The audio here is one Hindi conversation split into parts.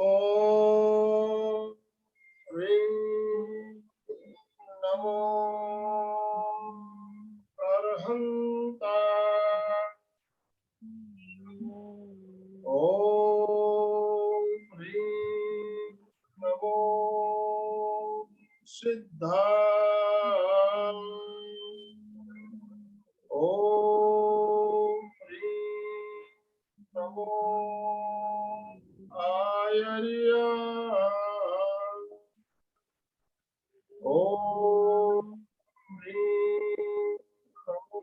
ओम ह्रीं नमो अरहंताय। ओम ह्रीं नमो सिद्धाय। ओम ह्रीं नमो आयर्याय। ओम ह्रीं नमो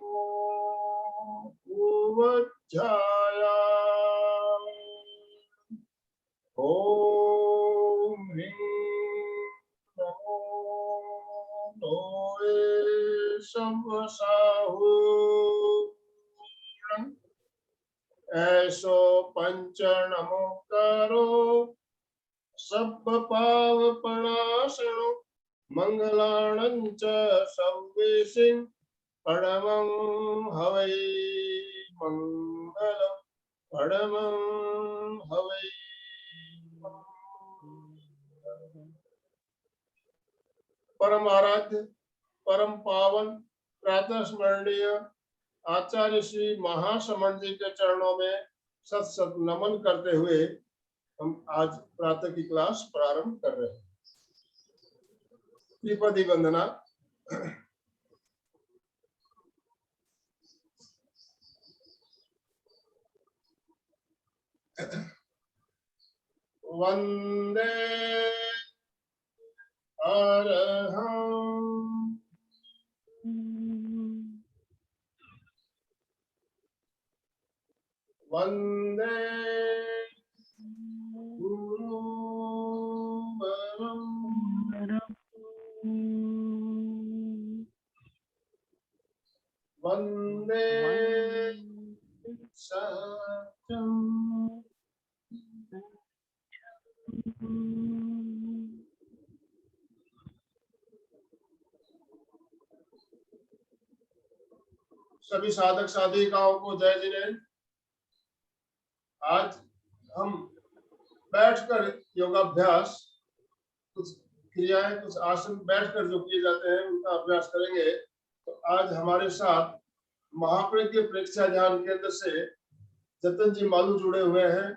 ऊर्ध्वजाय। ओम ह्रीं नमो लोए शंभसाहु। ऐसो पंच नमोकारो सब पावपणाशनो मंगलाणं च सव्वेशिं परमं हवै मंगलम् परमं हवै। परम आराध्य परम पावन प्रातः स्मरणीय आचार्य श्री महासमण जी के चरणों में सत सत नमन करते हुए हम आज प्रातः की क्लास प्रारंभ कर रहे हैं। त्रिपदी वंदना। वंदे अरहं वंदे गुरुवरं वंदे सत्यं सभी साधक साधिकाओं को जय जिनेन्द्र। आज हम बैठकर योगाभ्यास, कुछ क्रियाएं, कुछ आसन बैठकर जो किए जाते हैं उनका अभ्यास करेंगे। तो आज हमारे साथ महाप्रज्ञ प्रेक्षा ध्यान केंद्र से जतन जी मालू जुड़े हुए हैं।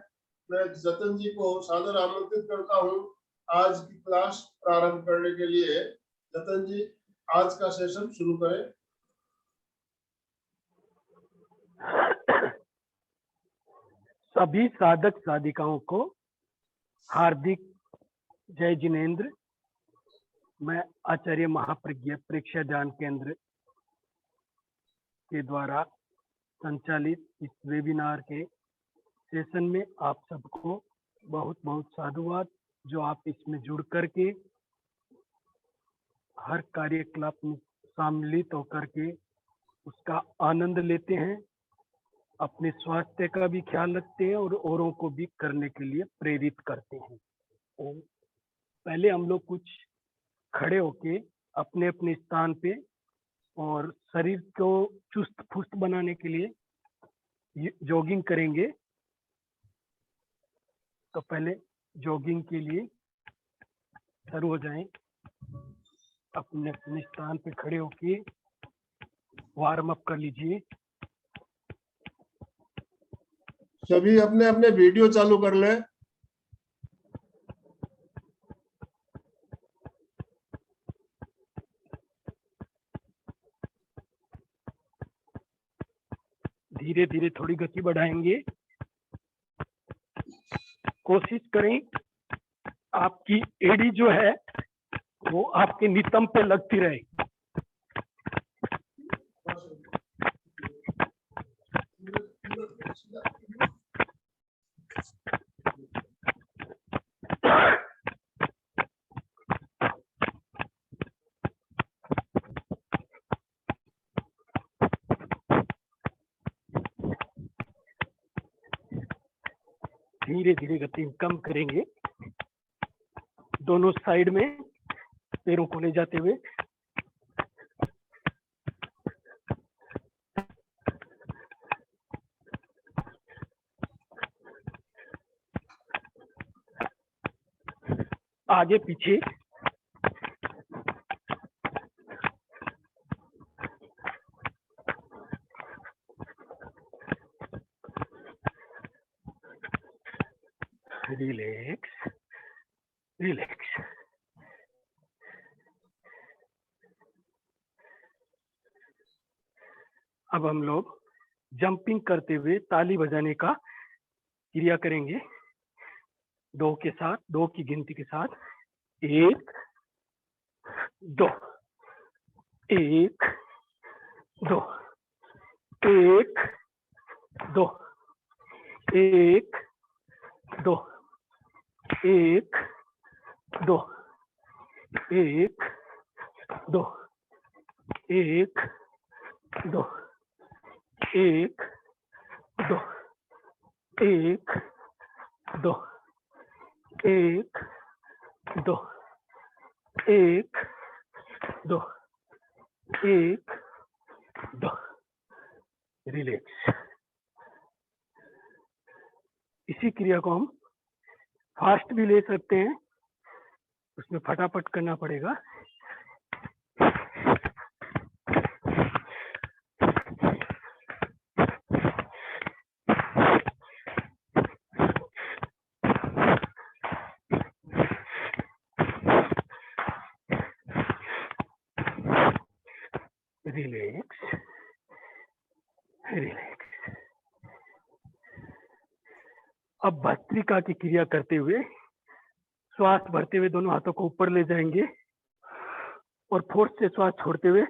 मैं जतन जी को सादर आमंत्रित करता हूं आज की क्लास प्रारंभ करने के लिए। जतन जी आज का सेशन शुरू करें। सभी साधक साधिकाओं को हार्दिक जय जिनेन्द्र। मैं आचार्य महाप्रज्ञ प्रेक्षा ध्यान केंद्र के द्वारा संचालित इस वेबिनार के सेशन में आप सबको बहुत बहुत साधुवाद, जो आप इसमें जुड़ करके हर कार्यकलाप में सम्मिलित होकर के उसका आनंद लेते हैं, अपने स्वास्थ्य का भी ख्याल रखते हैं और औरों को भी करने के लिए प्रेरित करते हैं। और पहले हम लोग कुछ खड़े होके अपने अपने स्थान पे और शरीर को चुस्त फुस्त बनाने के लिए जॉगिंग करेंगे। तो पहले जॉगिंग के लिए शुरू हो जाएं। अपने अपने स्थान पे खड़े होके वार्म अप कर लीजिए। सभी अपने अपने वीडियो चालू कर लें। धीरे धीरे थोड़ी गति बढ़ाएंगे। कोशिश करें आपकी एड़ी जो है वो आपके नितंब पे लगती रहे। धीरे धीरे गति कम करेंगे। दोनों साइड में पैरों को ले जाते हुए आगे पीछे रिलैक्स रिलैक्स। अब हम लोग जंपिंग करते हुए ताली बजाने का क्रिया करेंगे, 2 के साथ, 2 की गिनती के साथ। 1 2 1 2 1 2 1 2 1 2 1 2 1 2 1 2 1 2 1 2 1 2 1 2। रिलैक्स। इसी क्रिया को हम फास्ट भी ले सकते हैं, उसमें फटाफट करना पड़ेगा। Relax relax. अब भस्त्रिका की क्रिया करते हुए श्वास भरते हुए दोनों हाथों को ऊपर ले जाएंगे और फोर्स से श्वास छोड़ते हुए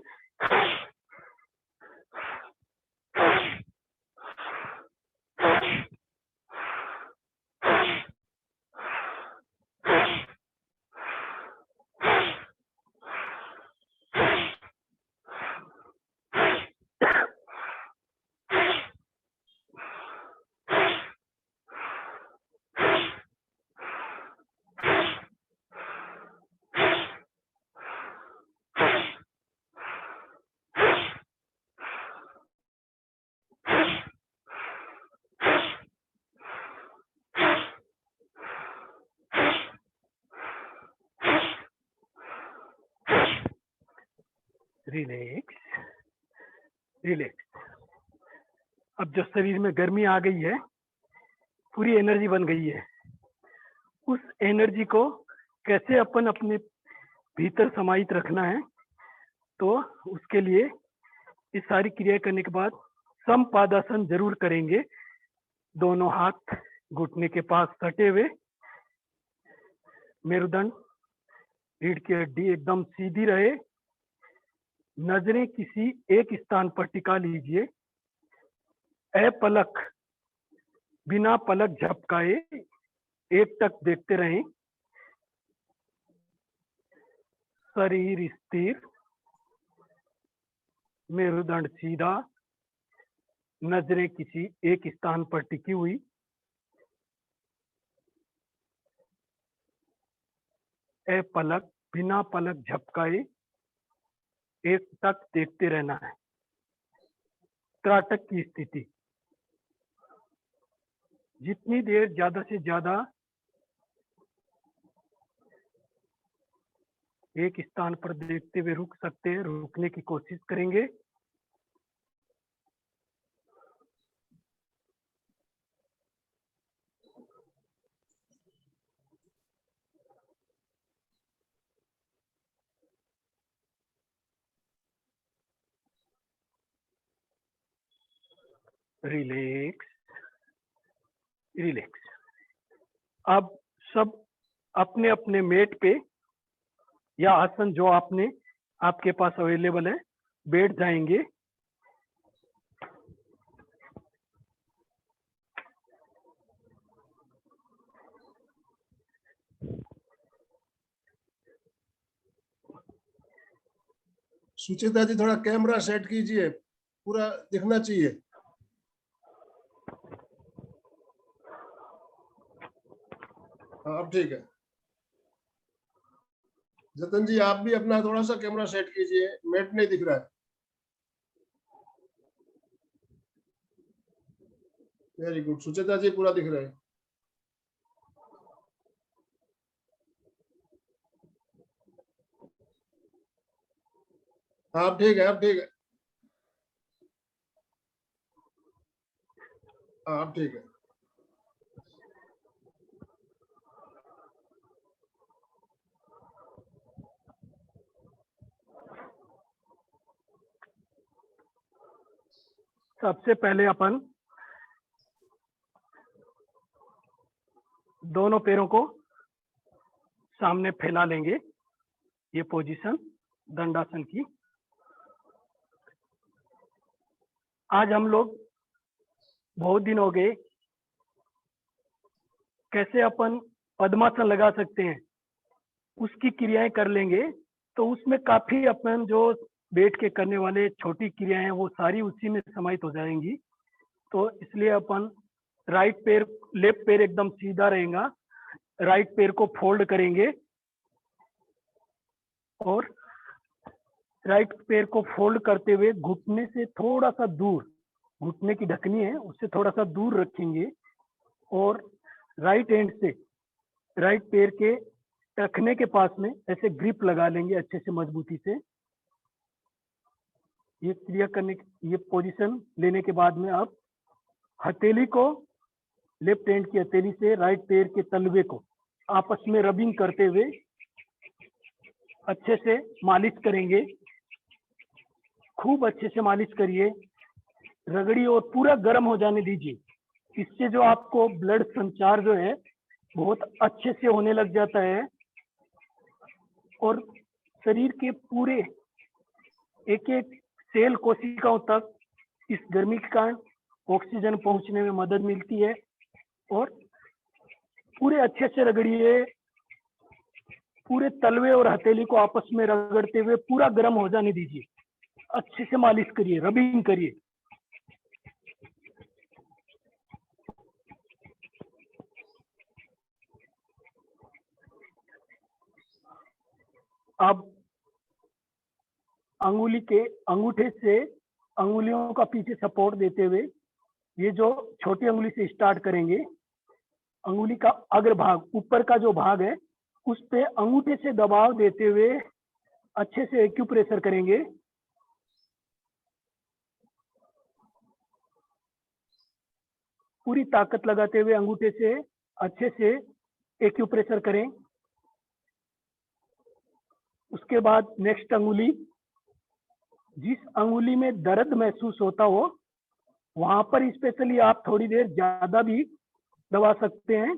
रिलैक्स रिलैक्स। अब जो शरीर में गर्मी आ गई है, पूरी एनर्जी बन गई है, उस एनर्जी को कैसे अपन अपने भीतर समाहित रखना है, तो उसके लिए इस सारी क्रिया करने के बाद समपादासन जरूर करेंगे। दोनों हाथ घुटने के पास सटे हुए, मेरुदंड, रीढ़ की हड्डी एकदम सीधी रहे, नजरें किसी एक स्थान पर टिका लीजिए, अपलक, बिना पलक झपकाए एक टक देखते रहें, शरीर स्थिर, मेरुदंड सीधा, नजरें किसी एक स्थान पर टिकी हुई, अपलक, बिना पलक झपकाए एक टक देखते रहना है। त्राटक की स्थिति, जितनी देर ज्यादा से ज्यादा एक स्थान पर देखते हुए रुक सकते हैं, रुकने की कोशिश करेंगे। Relax relax. अब सब अपने अपने मेट पे या आसन जो आपके पास अवेलेबल है, बैठ जाएंगे। सुचिता जी थोड़ा कैमरा सेट कीजिए, पूरा दिखना चाहिए। हाँ अब ठीक है। जतन जी आप भी अपना थोड़ा सा कैमरा सेट कीजिए, मेट नहीं दिख रहा है। वेरी गुड, सुचिता जी पूरा दिख रहा है। हाँ अब ठीक है, अब ठीक है। हाँ अब ठीक है। सबसे पहले अपन दोनों पैरों को सामने फैला लेंगे, ये पोजीशन दंडासन की। आज हम लोग बहुत दिन हो गए, कैसे अपन पद्मासन लगा सकते हैं उसकी क्रियाएं कर लेंगे। तो उसमें काफी अपन जो बैठ के करने वाले छोटी क्रियाएं हैं वो सारी उसी में समाहित हो जाएंगी। तो इसलिए अपन राइट पैर, लेफ्ट पैर एकदम सीधा रहेगा, राइट पैर को फोल्ड करेंगे और राइट पैर को फोल्ड करते हुए घुटने से थोड़ा सा दूर, घुटने की ढकनी है उससे थोड़ा सा दूर रखेंगे और राइट हैंड से राइट पैर के टखने के पास में ऐसे ग्रिप लगा लेंगे अच्छे से मजबूती से। ये क्रिया करने, ये पोजीशन लेने के बाद में आप हथेली को, लेफ्ट हैंड की हथेली से राइट पैर के तलवे को आपस में रबिंग करते हुए अच्छे से मालिश करेंगे। खूब अच्छे से मालिश करिए, रगड़िए और पूरा गर्म हो जाने दीजिए। इससे जो आपको ब्लड संचार जो है बहुत अच्छे से होने लग जाता है और शरीर के पूरे एक एक सेल कोशिकाओं तक इस गर्मी के कारण ऑक्सीजन पहुंचने में मदद मिलती है। और पूरे अच्छे से रगड़िए, पूरे तलवे और हथेली को आपस में रगड़ते हुए पूरा गर्म हो जाने दीजिए। अच्छे से मालिश करिए, रबिंग करिए। अब अंगुली के अंगूठे से अंगुलियों का पीछे सपोर्ट देते हुए ये जो छोटी अंगुली से स्टार्ट करेंगे, अंगुली का अग्र भाग, ऊपर का जो भाग है उस पे अंगूठे से दबाव देते हुए अच्छे से एक्यूप्रेशर करेंगे। पूरी ताकत लगाते हुए अंगूठे से अच्छे से एक्यूप्रेशर करें। उसके बाद नेक्स्ट अंगुली, जिस अंगुली में दर्द महसूस होता हो वहां पर स्पेशली आप थोड़ी देर ज्यादा भी दबा सकते हैं।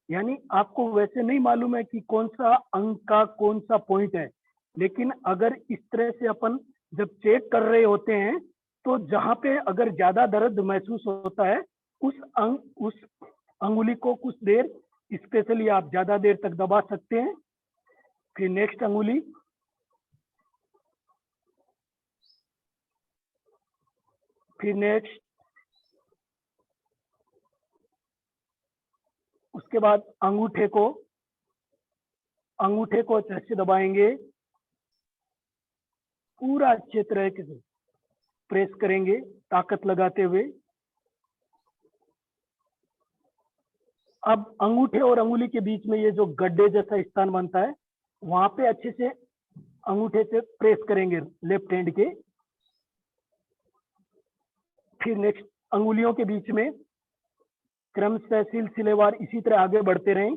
यानी आपको वैसे नहीं मालूम है कि कौन सा अंग का कौन सा पॉइंट है, लेकिन अगर इस तरह से अपन जब चेक कर रहे होते हैं तो जहां पे अगर ज्यादा दर्द महसूस होता है उस अंगुली को कुछ देर स्पेशली आप ज्यादा देर तक दबा सकते हैं। फिर नेक्स्ट अंगुली, फिर नेक्स्ट, उसके बाद अंगूठे को अच्छे से दबाएंगे, पूरा अच्छे तरीके से प्रेस करेंगे ताकत लगाते हुए। अब अंगूठे और अंगुली के बीच में ये जो गड्ढे जैसा स्थान बनता है वहां पे अच्छे से अंगूठे से प्रेस करेंगे लेफ्ट हैंड के। फिर नेक्स्ट अंगुलियों के बीच में क्रमशः सिलसिलेवार इसी तरह आगे बढ़ते रहें।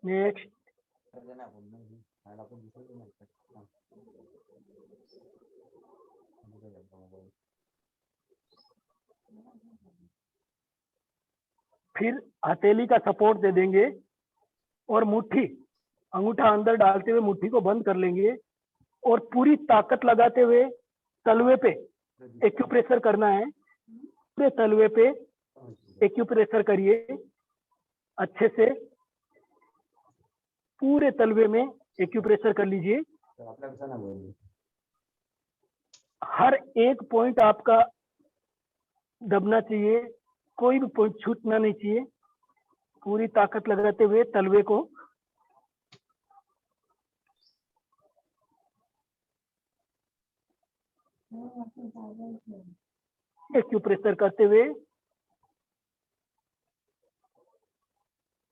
नेक्स्ट, फिर हथेली का सपोर्ट दे देंगे और मुट्ठी, अंगूठा अंदर डालते हुए मुट्ठी को बंद कर लेंगे और पूरी ताकत लगाते हुए तलवे पे एक्यूप्रेशर करना है। पूरे तलवे पे एक्यूप्रेशर करिए अच्छे से, पूरे तलवे में एक्यूप्रेशर कर लीजिए। हर एक पॉइंट आपका दबना चाहिए, कोई भी पॉइंट छूटना नहीं चाहिए। पूरी ताकत लगाते हुए तलवे को एक्यूप्रेशर करते हुए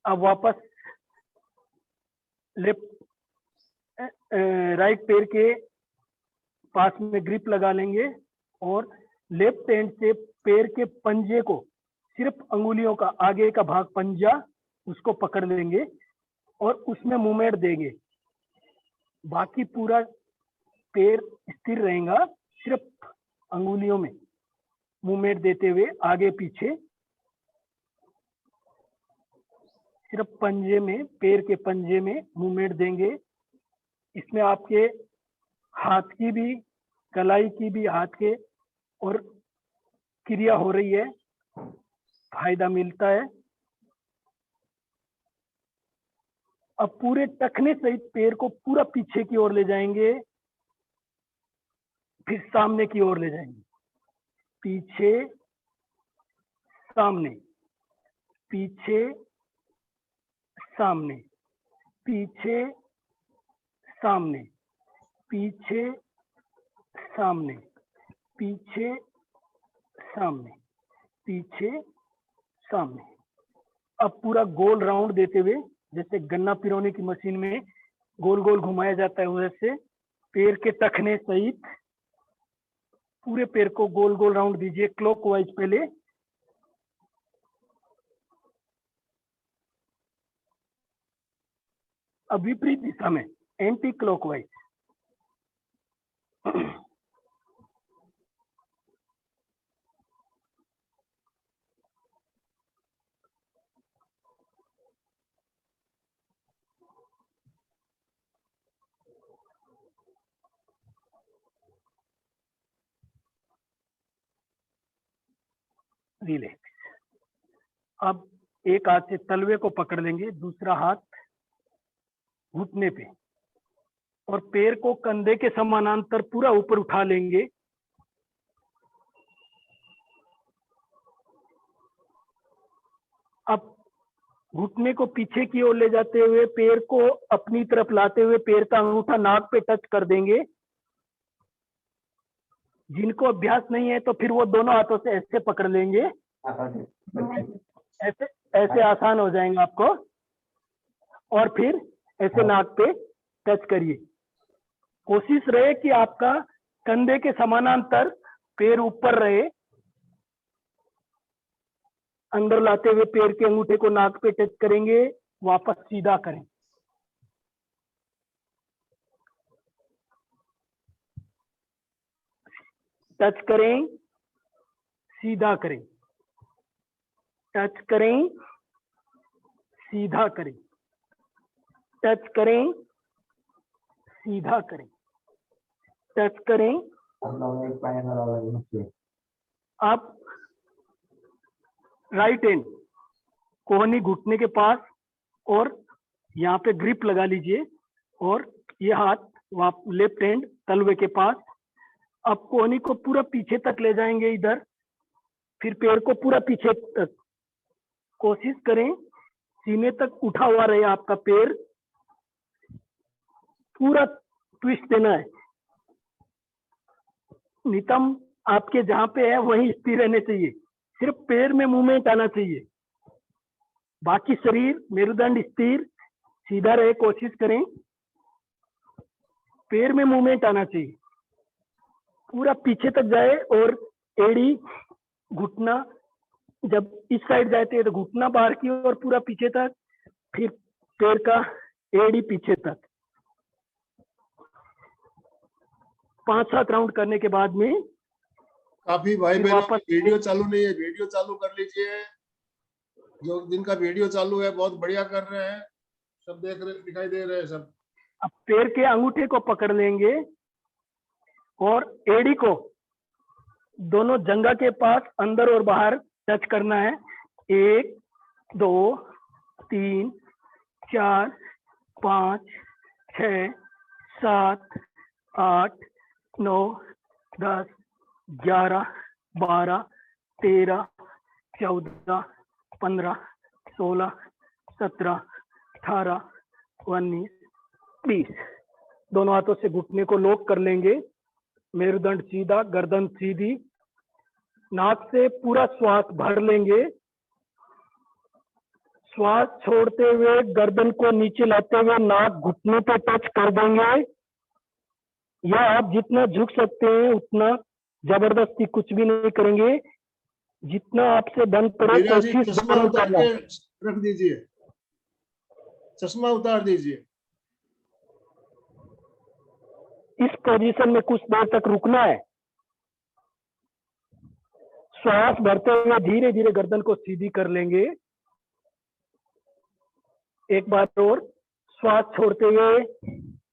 अब वापस राइट पैर के पास में ग्रिप लगा लेंगे और लेफ्ट हैंड से पैर के पंजे को, सिर्फ अंगुलियों का आगे का भाग पंजा, उसको पकड़ लेंगे और उसमें मूवमेंट देंगे। बाकी पूरा पैर स्थिर रहेगा, सिर्फ अंगुलियों में मूवमेंट देते हुए आगे पीछे, सिर्फ पंजे में, पैर के पंजे में मूवमेंट देंगे। इसमें आपके हाथ की भी, कलाई की भी, हाथ के और क्रिया हो रही है, फायदा मिलता है। अब पूरे टखने सहित पैर को पूरा पीछे की ओर ले जाएंगे, फिर सामने की ओर ले जाएंगे, पीछे सामने, पीछे सामने, पीछे सामने, पीछे सामने, पीछे सामने, पीछे सामने। अब पूरा गोल राउंड देते हुए, जैसे गन्ना पिरोने की मशीन में गोल गोल घुमाया जाता है, वैसे पैर के टखने सहित पूरे पैर को गोल गोल राउंड दीजिए, क्लॉकवाइज पहले, अब विपरीत दिशा में, एंटी क्लॉकवाइज। रिलैक्स। अब एक हाथ से तलवे को पकड़ लेंगे, दूसरा हाथ घुटने पे, और पैर को कंधे के समानांतर पूरा ऊपर उठा लेंगे। अब घुटने को पीछे की ओर ले जाते हुए पैर को अपनी तरफ लाते हुए पैर का अंगूठा नाक पे टच कर देंगे। जिनको अभ्यास नहीं है तो फिर वो दोनों हाथों से ऐसे पकड़ लेंगे, ऐसे ऐसे आसान हो जाएंगे आपको। और फिर ऐसे नाक पे टच करिए। कोशिश रहे कि आपका कंधे के समानांतर पैर ऊपर रहे। अंदर लाते हुए पैर के अंगूठे को नाक पे टच करेंगे, वापस सीधा करें। टच करें, सीधा करें, टच करें, सीधा करें, टच करें, सीधा करें, टच करें। आप राइट हैंड कोहनी घुटने के पास और यहाँ पे ग्रिप लगा लीजिए, और ये हाथ लेफ्ट हैंड तलवे के पास। अब कोहनी को पूरा पीछे तक ले जाएंगे इधर, फिर पैर को पूरा पीछे तक। कोशिश करें सीने तक उठा हुआ रहे आपका पैर, पूरा ट्विस्ट देना है। नितंब आपके जहां पे है वहीं स्थिर रहने चाहिए, सिर्फ पैर में मूवमेंट आना चाहिए, बाकी शरीर मेरुदंड स्थिर सीधा रहे। कोशिश करें पैर में मूवमेंट आना चाहिए, पूरा पीछे तक जाए। और एड़ी घुटना जब इस साइड जाते हैं तो घुटना बाहर की ओर पूरा पीछे तक, फिर पैर का एड़ी पीछे तक। 5-7 राउंड करने के बाद में काफी भाई बहनों की वीडियो चालू नहीं है, वीडियो चालू कर लीजिए। जो जिनका वीडियो चालू है बहुत बढ़िया कर रहे हैं, सब देख रहे, दिखाई दे रहे हैं सब। अब पैर के अंगूठे को पकड़ लेंगे और एड़ी को दोनों जंघा के पास अंदर और बाहर टच करना है। 1 2 3 4 5 6 7 8 9 10 11 12 13 14 15 16 17 18 19 20। दोनों हाथों से घुटने को लॉक कर लेंगे, मेरुदंड सीधा, गर्दन सीधी। नाक से पूरा श्वास भर लेंगे, श्वास छोड़ते हुए गर्दन को नीचे लाते हुए नाक घुटने पे टच कर देंगे, या आप जितना झुक सकते हैं उतना, जबरदस्ती कुछ भी नहीं करेंगे, जितना आपसे बन पड़े मीरा जी कोशिश चश्मा जरूर उतार करना। के रख दीजिए, चश्मा उतार दीजिए। इस पोजीशन में कुछ देर तक रुकना है। श्वास भरते हुए धीरे धीरे गर्दन को सीधी कर लेंगे। एक बार और श्वास छोड़ते हुए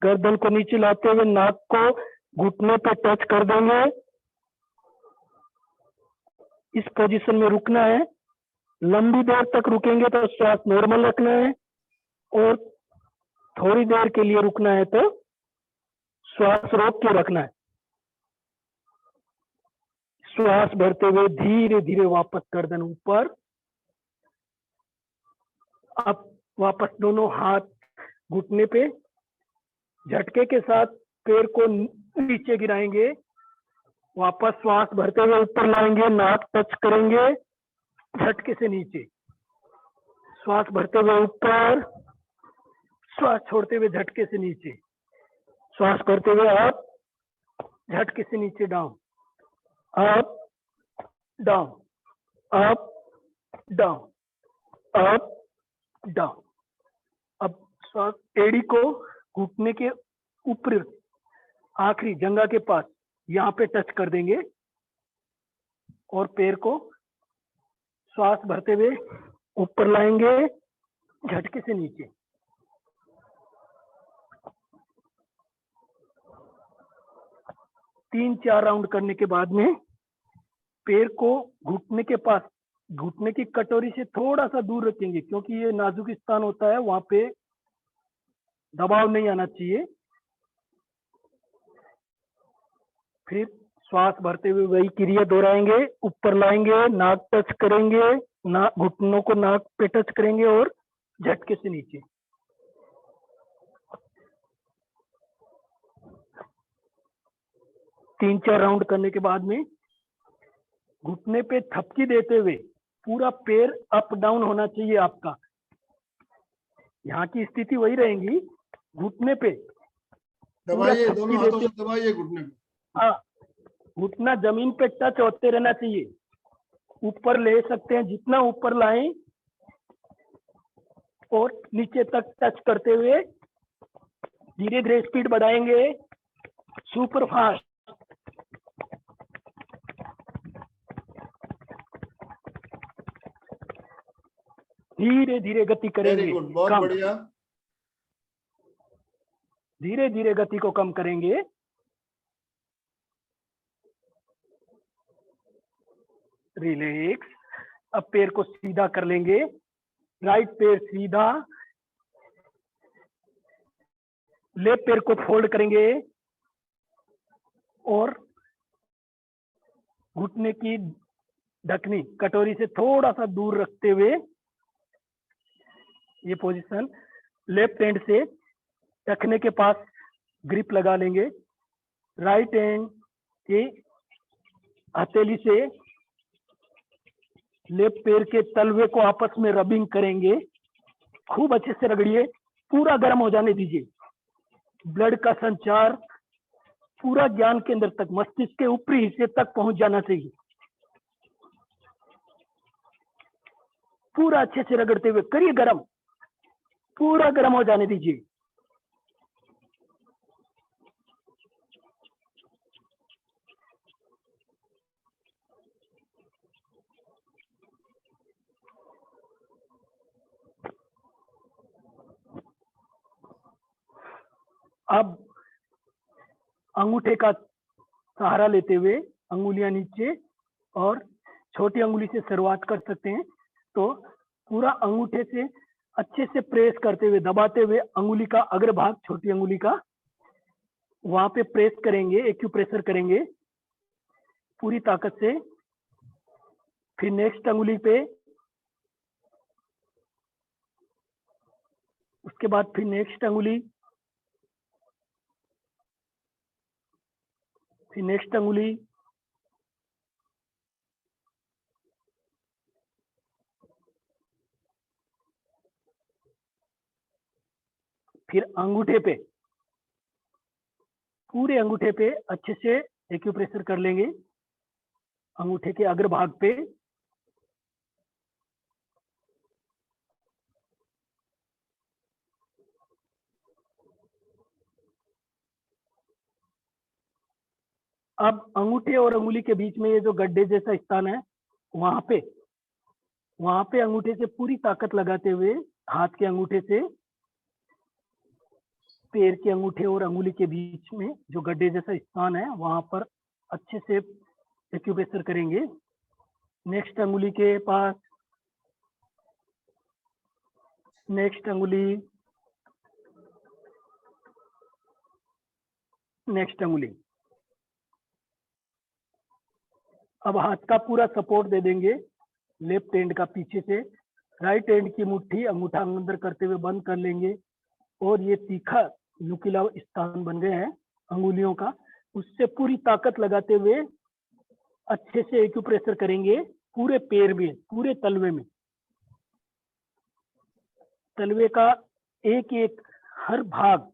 गर्दन को नीचे लाते हुए नाक को घुटने पे टच कर देंगे। इस पोजीशन में रुकना है। लंबी देर तक रुकेंगे तो श्वास नॉर्मल रखना है, और थोड़ी देर के लिए रुकना है तो श्वास रोक के रखना है। श्वास भरते हुए धीरे धीरे वापस गर्दन ऊपर। अब वापस दोनों हाथ घुटने पे, झटके के साथ पैर को नीचे गिराएंगे। वापस श्वास भरते हुए ऊपर लाएंगे, नाक टच करेंगे, झटके से नीचे। श्वास भरते हुए ऊपर, श्वास छोड़ते हुए झटके से नीचे। श्वास करते हुए अप, झटके से नीचे down, up down, up down, up down. अब श्वास एड़ी को घुटने के ऊपर आखिरी जंघा के पास यहाँ पे टच कर देंगे, और पैर को श्वास भरते हुए ऊपर लाएंगे, झटके से नीचे। तीन चार राउंड करने के बाद में पैर को घुटने के पास, घुटने की कटोरी से थोड़ा सा दूर रखेंगे, क्योंकि ये नाजुक स्थान होता है, वहां पे दबाव नहीं आना चाहिए। फिर श्वास भरते हुए वही क्रिया दोहराएंगे। ऊपर लाएंगे, नाक टच करेंगे, घुटनों को नाक पे टच करेंगे, और झटके से नीचे। तीन चार राउंड करने के बाद में घुटने पे थपकी देते हुए पूरा पैर अप डाउन होना चाहिए आपका। यहाँ की स्थिति वही रहेगी, घुटने पे दबाइए, दोनों हाथों से दबाइए घुटने को। हाँ, घुटना जमीन पे टच होते रहना चाहिए। ऊपर ले सकते हैं, जितना ऊपर लाएं, और नीचे तक टच करते हुए धीरे धीरे स्पीड बढ़ाएंगे, सुपर फास्ट। धीरे धीरे गति करेंगे। वेरी गुड, बहुत बढ़िया। धीरे धीरे गति को कम करेंगे। रिलैक्स। अब पैर को सीधा कर लेंगे, राइट पैर सीधा, लेफ्ट पैर को फोल्ड करेंगे, और घुटने की ढकनी कटोरी से थोड़ा सा दूर रखते हुए ये पोजीशन, लेफ्ट हैंड से टखने के पास ग्रिप लगा लेंगे, राइट हैंड के हथेली से लेफ्ट पैर के तलवे को आपस में रबिंग करेंगे। खूब अच्छे से रगड़िए, पूरा गर्म हो जाने दीजिए। ब्लड का संचार पूरा ज्ञान केंद्र तक, मस्तिष्क के ऊपरी हिस्से तक पहुंच जाना चाहिए। पूरा अच्छे से रगड़ते हुए करिए गर्म, पूरा गर्म हो जाने दीजिए। अब अंगूठे का सहारा लेते हुए अंगुलियां नीचे, और छोटी अंगुली से शुरुआत कर सकते हैं। तो पूरा अंगूठे से अच्छे से प्रेस करते हुए, दबाते हुए अंगुली का अग्रभाग, छोटी अंगुली का, वहां पे प्रेस करेंगे, एक्यूप्रेशर करेंगे पूरी ताकत से। फिर नेक्स्ट अंगुली पे, उसके बाद फिर नेक्स्ट अंगुली, फिर नेक्स्ट अंगुली, फिर अंगूठे पे, पूरे अंगूठे पे अच्छे से एक्यूप्रेशर कर लेंगे, अंगूठे के अग्रभाग पे। अब अंगूठे और अंगुली के बीच में ये जो गड्ढे जैसा स्थान है, वहां पे अंगूठे से पूरी ताकत लगाते हुए, हाथ के अंगूठे से पैर के अंगूठे और अंगुली के बीच में जो गड्ढे जैसा स्थान है, वहां पर अच्छे से एक्यूप्रेशर करेंगे। नेक्स्ट अंगुली के पास, नेक्स्ट अंगुली, नेक्स्ट अंगुली। अब हाथ का पूरा सपोर्ट दे देंगे लेफ्ट हैंड का पीछे से, राइट हैंड की मुट्ठी अंगूठा अंदर करते हुए बंद कर लेंगे, और ये तीखा नुकीला स्थान बन गए हैं अंगुलियों का, उससे पूरी ताकत लगाते हुए अच्छे से एक्यूप्रेशर करेंगे पूरे पैर में, पूरे तलवे में। तलवे का एक एक हर भाग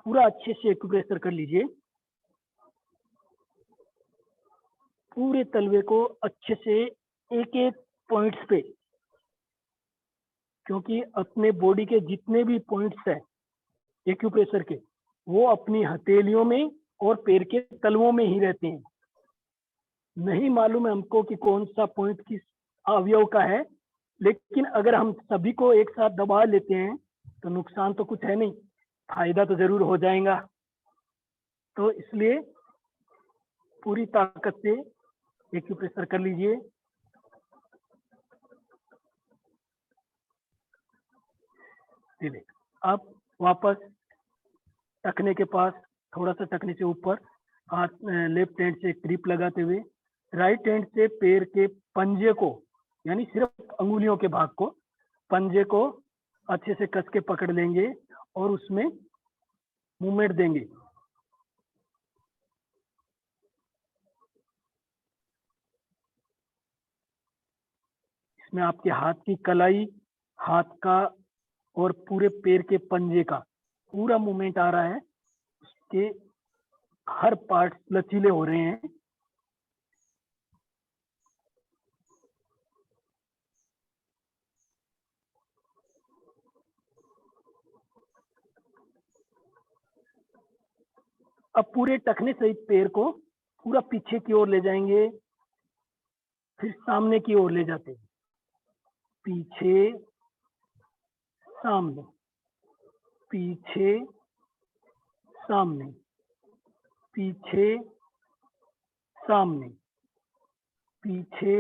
पूरा अच्छे से एक्यूप्रेशर कर लीजिए, पूरे तलवे को अच्छे से एक एक पॉइंट्स पे, क्योंकि अपने बॉडी के जितने भी पॉइंट्स हैं एक्यूप्रेशर के, वो अपनी हथेलियों में और पैर के तलवों में ही रहते हैं। नहीं मालूम है हमको कि कौन सा पॉइंट किस अवयव का है, लेकिन अगर हम सभी को एक साथ दबा लेते हैं तो नुकसान तो कुछ है नहीं, फायदा तो जरूर हो जाएगा। तो इसलिए पूरी ताकत से एक्यूप्रेशर कर लीजिए। अब वापस टखने के पास, थोड़ा सा टखने से ऊपर, हाथ लेफ्ट हैंड से ग्रिप लगाते हुए राइट हैंड से पैर के पंजे को, यानी सिर्फ अंगुलियों के भाग को, पंजे को अच्छे से कस के पकड़ लेंगे और उसमें मूवमेंट देंगे। इसमें आपके हाथ की कलाई, हाथ का और पूरे पैर के पंजे का पूरा मूवमेंट आ रहा है, उसके हर पार्ट लचीले हो रहे हैं। अब पूरे टखने सहित पैर को पूरा पीछे की ओर ले जाएंगे, फिर सामने की ओर ले जाते हैं, पीछे सामने, पीछे सामने, पीछे सामने, पीछे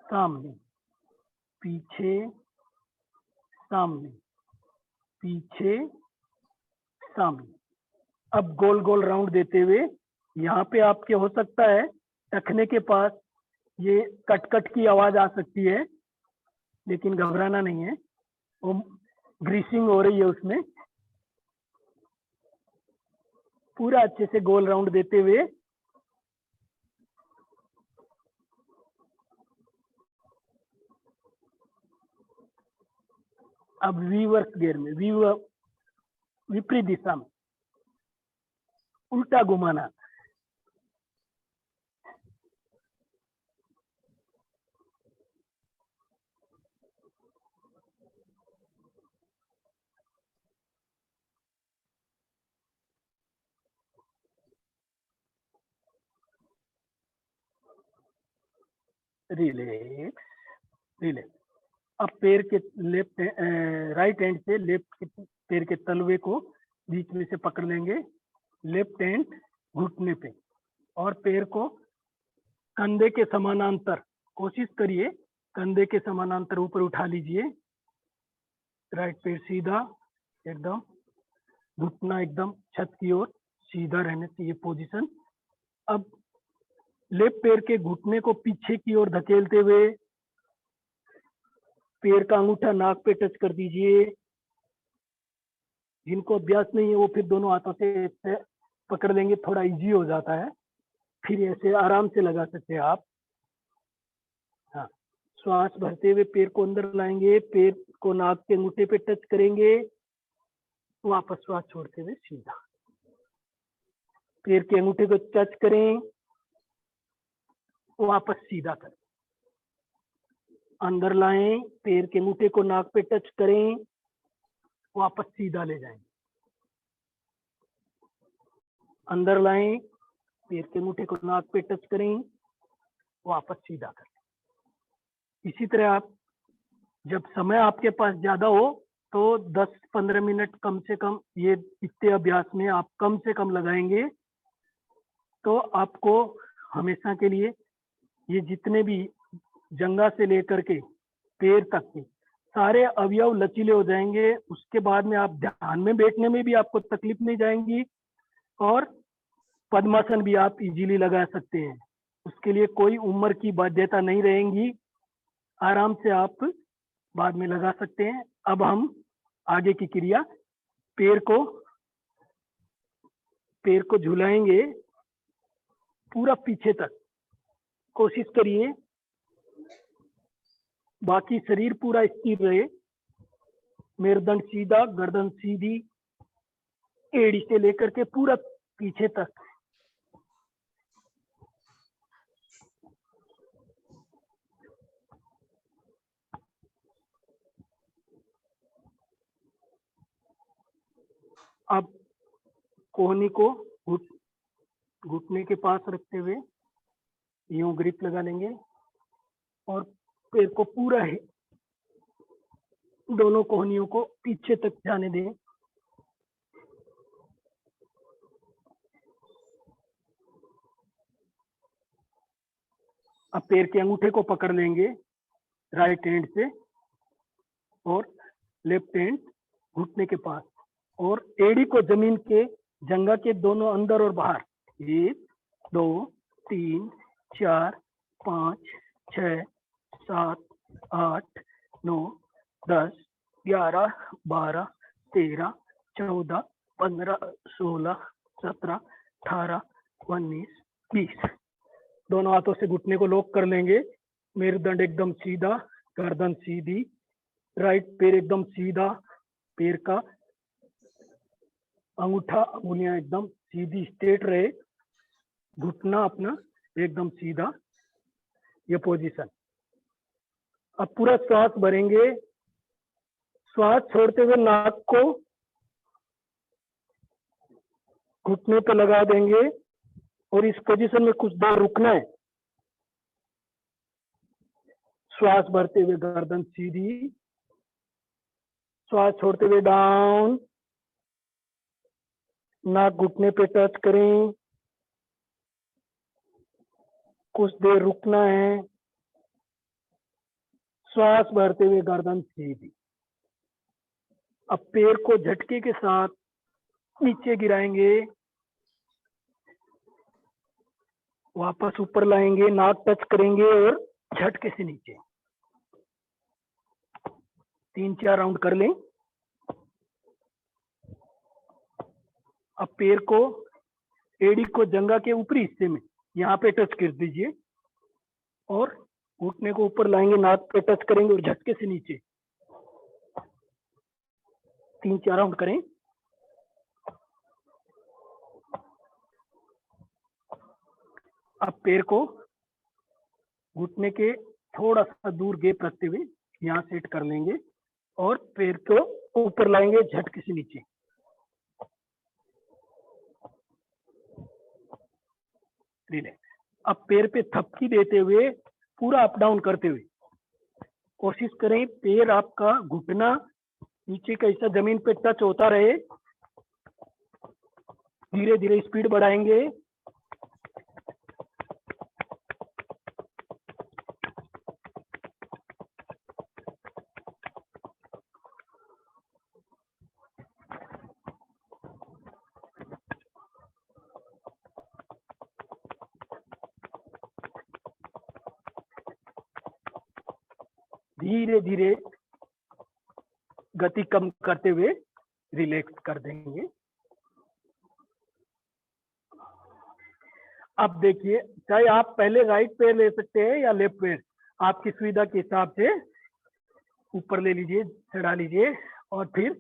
सामने, पीछे सामने, पीछे सामने। अब गोल गोल राउंड देते हुए, यहाँ पे आपके हो सकता है टखने के पास ये कट कट की आवाज आ सकती है, लेकिन घबराना नहीं है, वो ग्रीसिंग हो रही है उसमें। पूरा अच्छे से गोल राउंड देते हुए अब रिवर्स गियर में, विपरीत दिशा में उल्टा घुमाना। Relax, relax. अब पैर के लेफ्ट, राइट हैंड से लेफ्ट के पैर के तलवे को बीच में से पकड़ लेंगे, लेफ्ट हैंड घुटने पे, और पैर को कंधे के समानांतर, कोशिश करिए कंधे के समानांतर ऊपर उठा लीजिए। राइट पैर सीधा एकदम, घुटना एकदम छत की ओर सीधा रहने चाहिए पोजीशन। अब लेफ्ट पैर के घुटने को पीछे की ओर धकेलते हुए पैर का अंगूठा नाक पे टच कर दीजिए। जिनको अभ्यास नहीं है वो फिर दोनों हाथों से पकड़ लेंगे, थोड़ा इजी हो जाता है, फिर ऐसे आराम से लगा सकते हैं आप। हाँ, श्वास भरते हुए पैर को अंदर लाएंगे, पैर को नाक के अंगूठे पे टच करेंगे, वापस श्वास छोड़ते हुए सीधा। पैर के अंगूठे को टच करें, वापस सीधा करें। अंदर लाएं, पैर के अंगूठे को नाक पे टच करें, वापस सीधा ले जाएं। अंदर लाएं, पैर के अंगूठे को नाक पे टच करें, वापस सीधा करें। इसी तरह आप, जब समय आपके पास ज्यादा हो तो 10-15 मिनट कम से कम, ये इतने अभ्यास में आप कम से कम लगाएंगे तो आपको हमेशा के लिए ये जितने भी जंघा से लेकर के पैर तक के सारे अवयव लचीले हो जाएंगे। उसके बाद में आप ध्यान में बैठने में भी आपको तकलीफ नहीं जाएंगी और पद्मासन भी आप इजीली लगा सकते हैं। उसके लिए कोई उम्र की बाध्यता नहीं रहेगी, आराम से आप बाद में लगा सकते हैं। अब हम आगे की क्रिया, पैर को झुलाएंगे पूरा पीछे तक। कोशिश करिए बाकी शरीर पूरा स्थिर रहे, मेरुदंड सीधा, गर्दन सीधी, एड़ी से लेकर के पूरा पीछे तक। अब कोहनी को घुटने के पास रखते हुए यूं ग्रिप लगा लेंगे और पैर को पूरा है दोनों कोहनियों को पीछे तक जाने दें। अब पैर के अंगूठे को पकड़ लेंगे राइट हैंड से और लेफ्ट हैंड घुटने के पास, और एड़ी को जमीन के जंघा के दोनों अंदर और बाहर 1 2 3 4 5 6 7 8 9 10 11 12 13 14 15 16 17 18 19 20। दोनों हाथों से घुटने को लॉक कर लेंगे। मेरुदंड एकदम सीधा, गर्दन सीधी, राइट पैर एकदम सीधा, पैर का अंगूठा उंगलियां एकदम सीधी स्ट्रेट रहे, घुटना अपना एकदम सीधा, ये पोजीशन। अब पूरा श्वास भरेंगे, श्वास छोड़ते हुए नाक को घुटने पे लगा देंगे और इस पोजीशन में कुछ देर रुकना है। श्वास भरते हुए गर्दन सीधी, श्वास छोड़ते हुए डाउन, नाक घुटने पे टच करें, कुछ देर रुकना है। श्वास भरते हुए गर्दन सीधी। अब पैर को झटके के साथ नीचे गिराएंगे, वापस ऊपर लाएंगे, नाक टच करेंगे और झटके से नीचे। 3-4 राउंड कर लें। अब पैर को एड़ी को जंघा के ऊपरी हिस्से में यहाँ पे टच कर दीजिए और घुटने को ऊपर लाएंगे, नाक पे टच करेंगे और झटके से नीचे। 3-4 राउंड करें। अब पैर को घुटने के थोड़ा सा दूर गैप रखते हुए यहाँ सेट कर लेंगे और पैर को ऊपर लाएंगे, झटके से नीचे। रिलैक्स। अब पैर पे थपकी देते हुए पूरा अप डाउन करते हुए कोशिश करें पैर आपका घुटना नीचे का हिस्सा जमीन पे टच होता रहे। धीरे धीरे स्पीड बढ़ाएंगे। धीरे धीरे गति कम करते हुए रिलैक्स कर देंगे। अब देखिए, चाहे आप पहले राइट पैर ले सकते हैं या लेफ्ट पैर, आपकी सुविधा के हिसाब से ऊपर ले लीजिए, चढ़ा लीजिए और फिर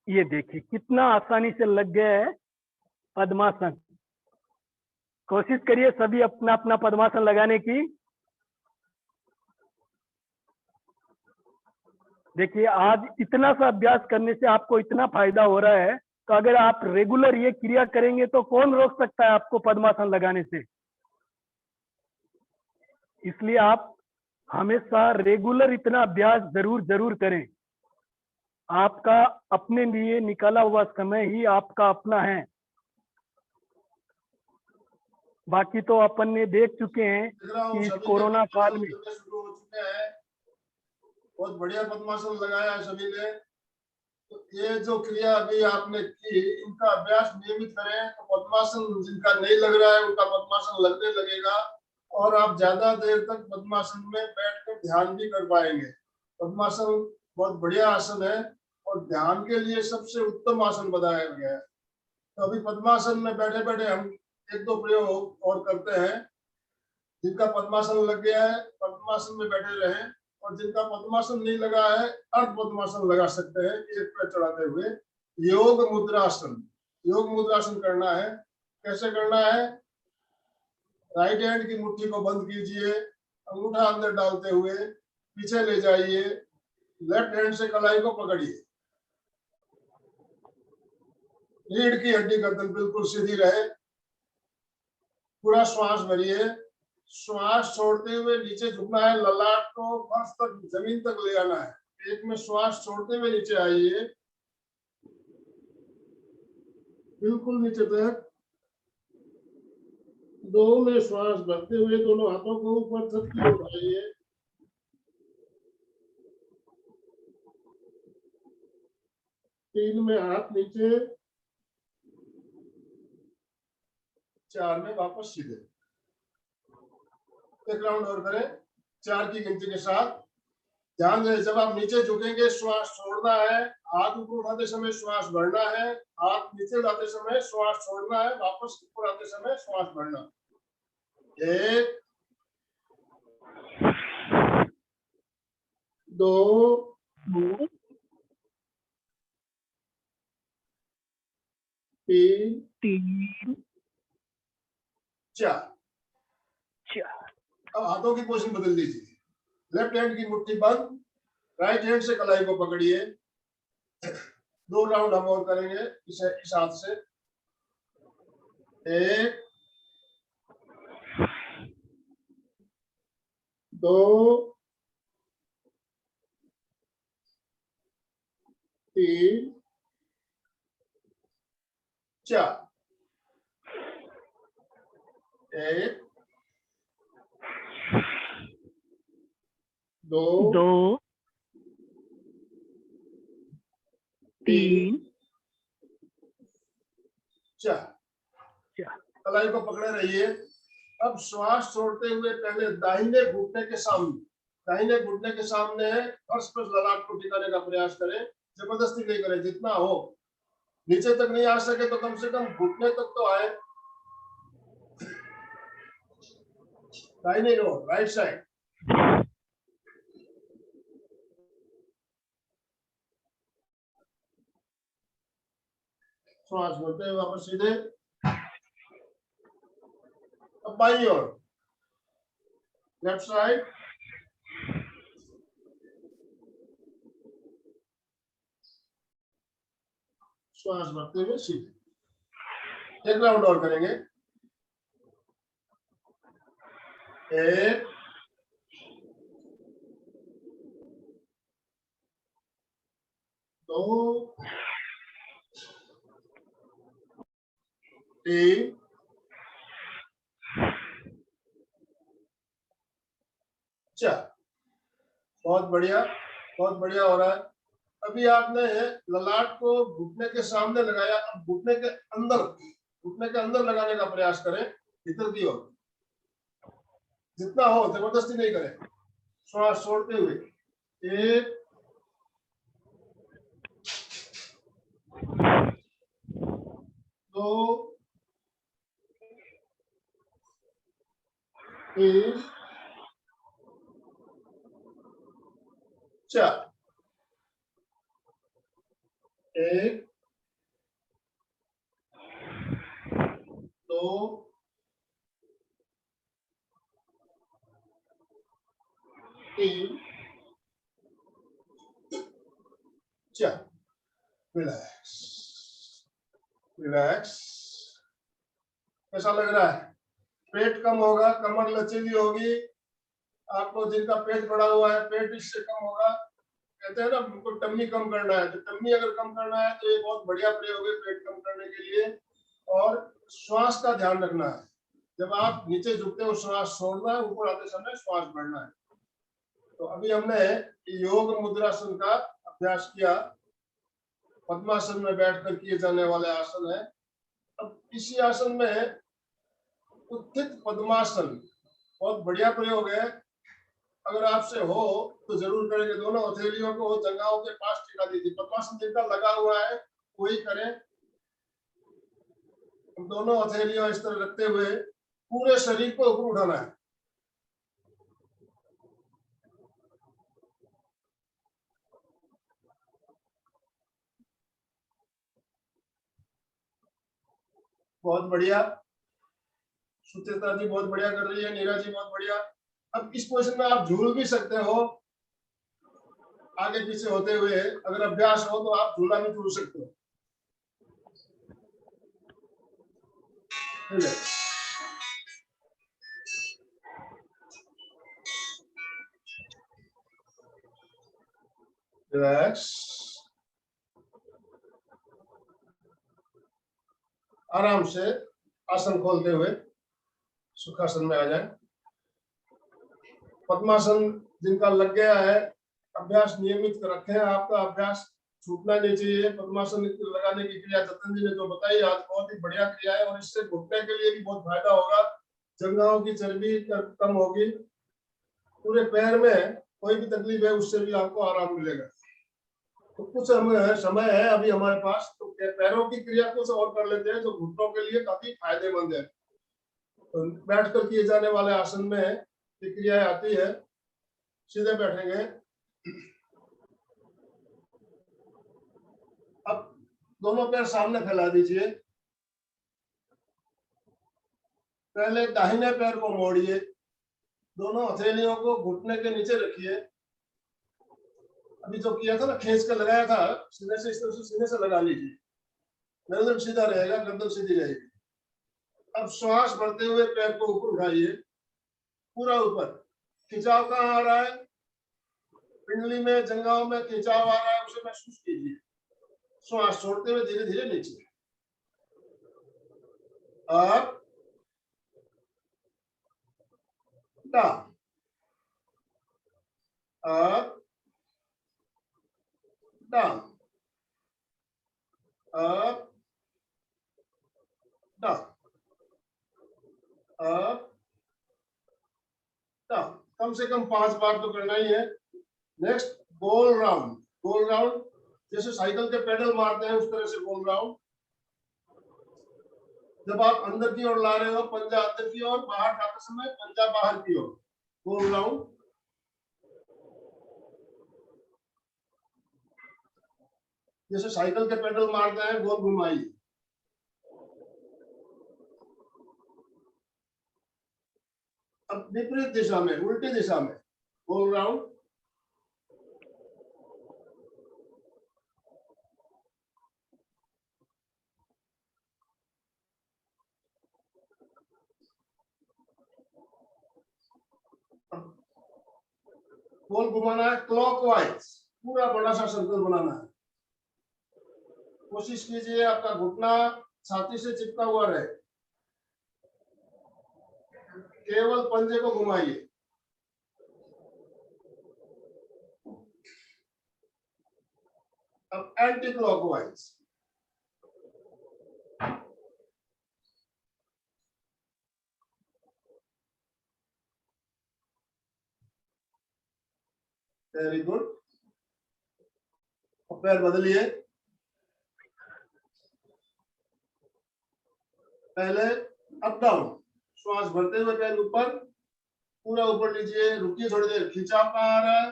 ये देखिए कितना आसानी से लग गया है पद्मासन। कोशिश करिए सभी अपना अपना पद्मासन लगाने की। देखिए आज इतना सा अभ्यास करने से आपको इतना फायदा हो रहा है, तो अगर आप रेगुलर ये क्रिया करेंगे तो कौन रोक सकता है आपको पद्मासन लगाने से। इसलिए आप हमेशा रेगुलर इतना अभ्यास जरूर जरूर करें। आपका अपने लिए निकाला हुआ समय ही आपका अपना है। बाकी तो अपन ने देख चुके हैं देख रहा हूँ कि इस सभी के कोरोना काल पद्मासन में करने शुरू हो चुके हैं। बहुत बढ़िया पद्मासन लगाया है सभी ने। तो ये जो क्रिया अभी आपने की, इनका अभ्यास नियमित करें तो पद्मासन जिनका नहीं लग रहा है उनका पद्मासन लगने लगेगा, और आप ज्यादा देर तक पद्मासन में बैठकर ध्यान भी कर पाएंगे। पद्मासन बहुत बढ़िया आसन है और ध्यान के लिए सबसे उत्तम आसन बताया गया है। तो अभी पद्मासन में बैठे बैठे हम एक दो प्रयोग और करते हैं। जिनका पद्मासन लग गया है पद्मासन में बैठे रहें, और जिनका पद्मासन नहीं लगा है अर्ध पद्मासन लगा सकते हैं एक पैर चढ़ाते हुए। योग मुद्रासन, योग मुद्रासन करना है। कैसे करना है? राइट हैंड की मुट्ठी को बंद कीजिए, अंगूठा अंदर डालते हुए पीछे ले जाइए, लेफ्ट हैंड से कलाई को पकड़िए। रीढ़ की हड्डी गर्दन बिल्कुल सीधी रहे। पूरा श्वास भरिए, श्वास छोड़ते हुए नीचे झुकना है, ललाट को फर्श तक जमीन तक ले आना है। एक में श्वास छोड़ते हुए नीचे आइए, बिल्कुल नीचे तक। दो में श्वास भरते हुए दोनों हाथों को ऊपर छत की ओर उठाइए। तीन में हाथ नीचे, चार में वापस सीधे। एक राउंड और करें 4 की गिनती के साथ। ध्यान दें जब आप नीचे झुकेंगे श्वास छोड़ना है, हाथ ऊपर उठाते समय श्वास भरना है, हाथ नीचे लाते समय श्वास छोड़ना है, वापस ऊपर आते समय श्वास भरना। 1 2 3 4। अब हाथों की पोजीशन बदल दीजिए। लेफ्ट हैंड की मुट्ठी बंद, राइट हैंड से कलाई को पकड़िए। 2 राउंड हम और करेंगे इस हाथ से। 1 2 3 4। 1 2 3 4। कलाई को पकड़े रहिए। अब श्वास छोड़ते हुए पहले दाहिने घुटने के सामने फर्श पर ललाट को टिकाने का प्रयास करें। जबरदस्ती नहीं करें, जितना हो। नीचे तक नहीं आ सके तो कम से कम घुटने तक तो आए। दाहिने ओर, राइट साइड। श्वास भरते हुए वापस सीधे। अब बाईं ओर, लेफ्ट साइड। श्वास भरते हुए सीधे। एक राउंड और करेंगे। 1 2 3 4। बहुत बढ़िया, बहुत बढ़िया हो रहा है। अभी आपने ललाट को घुटने के सामने लगाया, अब घुटने के अंदर लगाने का प्रयास करें, भीतर की ओर। जितना हो, जबरदस्ती नहीं करें। श्वास छोड़ते हुए 1 2 3 4। 1 2 3 4। Relax relax. कैसा लग रहा है? पेट कम होगा, कमर लचीली होगी। आपको जिनका पेट बढ़ा हुआ है पेट इससे कम होगा। कहते हैं ना उनको टम्मी कम करना है, तो टम्मी अगर कम करना है तो ये बहुत बढ़िया प्रयोग है पेट कम करने के लिए। और श्वास का ध्यान रखना है, जब आप नीचे झुकते हो श्वास छोड़ना है, ऊपर आते समय श्वास बढ़ना है। तो अभी हमने योग मुद्रासन का अभ्यास किया, पद्मासन में बैठकर किए जाने वाले आसन है। अब इसी आसन में उत्थित पद्मासन बहुत बढ़िया प्रयोग है। अगर आपसे हो तो जरूर करेंगे। दोनों हथेलियों को जंघाओं के पास टिका दीजिए। पद्मासन जिनका लगा हुआ है वही करें। दोनों हथेलियां इस तरह रखते हुए पूरे शरीर को ऊपर उठाना है। बहुत बढ़िया। सुचित्रा जी बहुत बढ़िया कर रही है, नीरा जी बहुत बढ़िया। अब इस पोजीशन में आप झूल भी सकते हो, आगे पीछे होते हुए। अगर अभ्यास हो तो आप झूला भी झूल सकते हो। रिलैक्स। आराम से आसन खोलते हुए सुखासन में आ जाए। पद्मासन जिनका लग गया है अभ्यास नियमित रखें। आपका अभ्यास छूटना नहीं चाहिए। पद्मासन लगाने की क्रिया जतन जी ने जो बताई आज बहुत ही बढ़िया क्रिया है, और इससे घुटने के लिए भी बहुत फायदा होगा। जंघाओं की चर्बी कम होगी। पूरे पैर में कोई भी तकलीफ है उससे भी आपको आराम मिलेगा। तो कुछ समय है अभी हमारे पास, तो पैरों की क्रिया कुछ और कर लेते हैं जो घुटनों के लिए काफी फायदेमंद है। तो बैठकर किए जाने वाले आसन में ये क्रिया आती है। सीधे बैठेंगे। अब दोनों पैर सामने फैला दीजिए। पहले दाहिने पैर को मोड़िए, दोनों हथेलियों को घुटने के नीचे रखिए। अभी जो किया था ना, खींच कर लगाया था, सीने से इस तरह से सीने से लगा लीजिए। गर्दन सीधा रहेगा, गर्दन सीधी रहेगी। अब श्वास भरते हुए पैर को ऊपर उठाइए, पूरा ऊपर। खिंचाव कहाँ आ रहा है? पिंडली में, जंघाओं में खिंचाव आ रहा है, उसे महसूस कीजिए। श्वास छोड़ते हुए धीरे धीरे नीचे। Up down, up down, up down, up down. कम से कम 5 बार तो करना ही है। नेक्स्ट गोल राउंड। गोल राउंड जैसे साइकिल के पेडल मारते हैं उस तरह से गोल राउंड। जब आप अंदर की ओर ला रहे हो पंजा अंदर की ओर, बाहर जाते समय पंजा बाहर की ओर। गोल राउंड। जैसे साइकिल के पेडल मारते हैं, गोल घुमाइए। अब विपरीत दिशा में, उल्टी दिशा में गोल राउंड। गोल घुमाना है क्लॉकवाइज, पूरा बड़ा सा सर्कल बनाना है। कोशिश कीजिए आपका घुटना छाती से चिपका हुआ रहे। केवल पंजे को घुमाइए। अब एंटी क्लॉकवाइज। Very good. पैर बदलिए। पहले अप डाउन, श्वास भरते हुए पैर ऊपर, पूरा ऊपर लीजिए। रुकिए थोड़ी देर। खिंचाव कहाँ आ रहा है?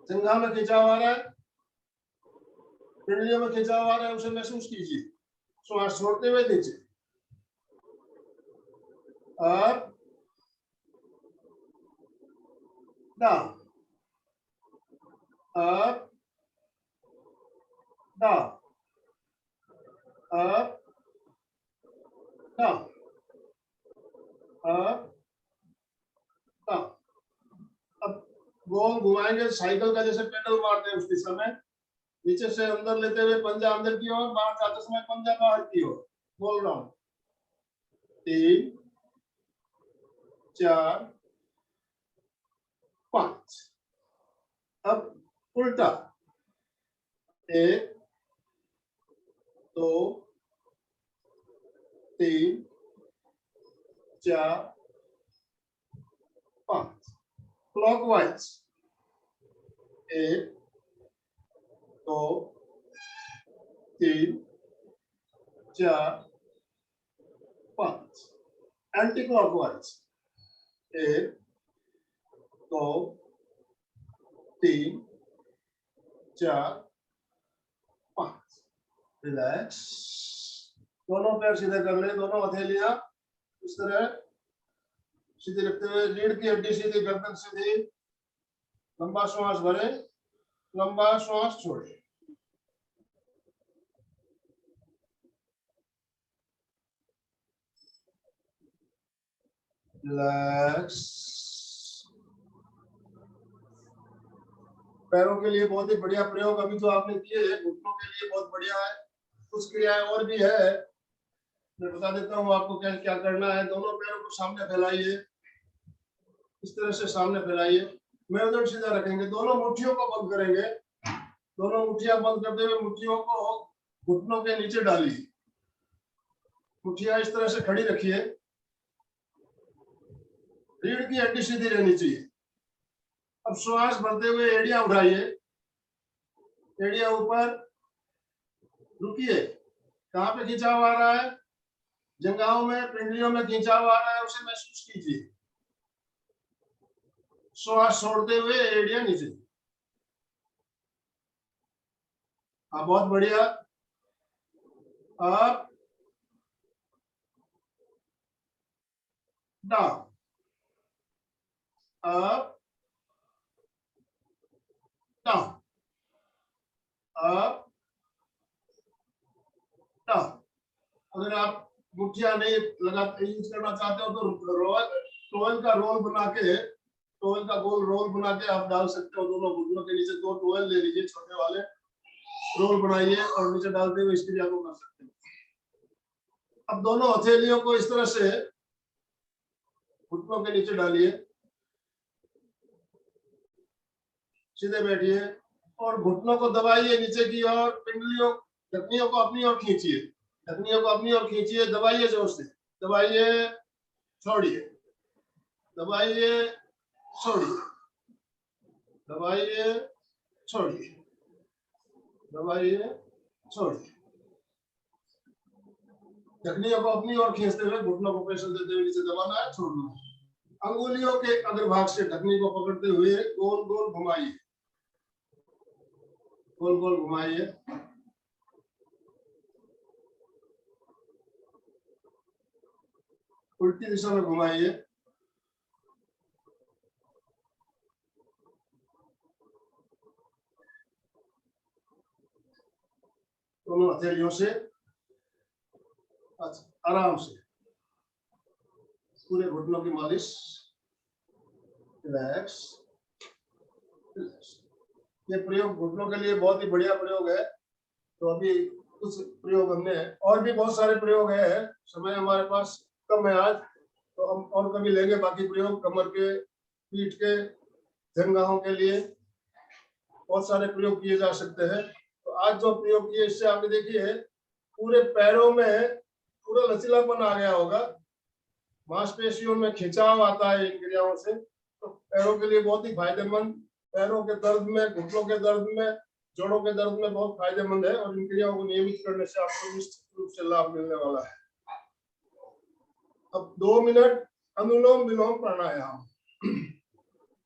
जंघा में खिंचाव आ रहा है। पिंडलियों में खिंचाव आ रहा है उसे महसूस कीजिए। श्वास छोड़ते हुए नीचे, up down, up down, up down, up down. अब गोल घुमाएंगे साइकिल का, जैसे पेडल मारते हैं उस दिशा में। नीचे से अंदर लेते हुए पंजा अंदर की ओर, बाहर जाते समय पंजा बाहर की ओर। गोल राउंड, 3 4 5। अब उल्टा, 1 2 3 4 5। क्लॉकवाइज, 1 2 3 4 5। Anti clockwise, 1 2 3 4 5। रिलैक्स, दोनों पैर सीधे कर ले, दोनों हथेलियां इस तरह सीधी रखते हुए, रीढ़ की हड्डी सीधी, गर्दन सीधी। लंबा श्वास भरे, लंबा श्वास छोड़े। रिलैक्स। पैरों के लिए बहुत ही बढ़िया प्रयोग अभी जो आपने किए, घुटनों के लिए बहुत बढ़िया है। कुछ क्रियाएं और भी है, मैं बता देता हूँ आपको क्या क्या करना है। दोनों पैरों को सामने फैलाइए, इस तरह से सामने फैलाइए। मेरुदंड सीधा रखेंगे, दोनों मुट्ठियों को बंद करेंगे। दोनों मुट्ठियां बंद करते हुए मुट्ठियों को घुटनों के नीचे डालिए। मुट्ठियां इस तरह से खड़ी रखिए, रीढ़ की हड्डी सीधी रहनी चाहिए। अब श्वास भरते हुए एड़ियां उठाइए, एड़ियां ऊपर, रुकिए। कहाँ पे खिंचाव आ रहा है? जंघाओं में, पिंडलियों में खिंचाव आ रहा है, उसे महसूस कीजिए। श्वास छोड़ते हुए एड़ियां नीचे। हाँ, बहुत बढ़िया। Up down, up down, up down. अगर आप मुठ्ठियां नहीं यूज करना चाहते हो तो टोवेल का रोल बना के, टोवेल का गोल रोल बना के आप डाल सकते हो। दोनों घुटनों के नीचे 2 टोवेल ले लीजिए, छोटे वाले रोल बनाइए और नीचे डालते हुए इस क्रिया को कर सकते हो। अब दोनों हथेलियों को इस तरह से घुटनों के नीचे डालिए, सीधे बैठिए और घुटनों को दबाइए नीचे की ओर। पिंडलियों, ढकनियों को अपनी ओर खींचिए, ढकनियों को अपनी ओर खींचिए, दबाइए जोर से, दबाइए, छोड़िए, दबाइए, छोड़िए, दबाइए, छोड़िए, दबाइए, छोड़िए। ढकनियों को अपनी ओर खींचते हुए घुटनों को प्रेशर देते हुए नीचे दबाना है, छोड़ना है। अंगुलियों के अग्रभाग से ढकनी को पकड़ते हुए गोल गोल घुमाइए, गोल गोल घुमाइए। उल्टी दिशा में घुमाइए। दोनों हथेलियों से आराम से पूरे घुटनों की मालिश। Relax, relax. ये प्रयोग घुटनों के लिए बहुत ही बढ़िया प्रयोग है। तो अभी कुछ प्रयोग हमने, और भी बहुत सारे प्रयोग है, समय हमारे पास कम है आज, तो हम और कभी लेंगे बाकी प्रयोग। कमर के, पीठ के, जंघाओं के लिए बहुत सारे प्रयोग किए जा सकते हैं। तो आज जो प्रयोग किए, इससे आपने देखिए पूरे पैरों में पूरा लचीलापन आ गया होगा, मांसपेशियों में खिंचाव आता है इन क्रियाओं से। तो पैरों के लिए बहुत ही फायदेमंद, पैरों के दर्द में, घुटनों के दर्द में, जोड़ों के दर्द में बहुत फायदेमंद है। और इन क्रियाओं को नियमित करने से आपको निश्चित रूप से लाभ मिलने वाला है। अब 2 मिनट अनुलोम विलोम प्राणायाम।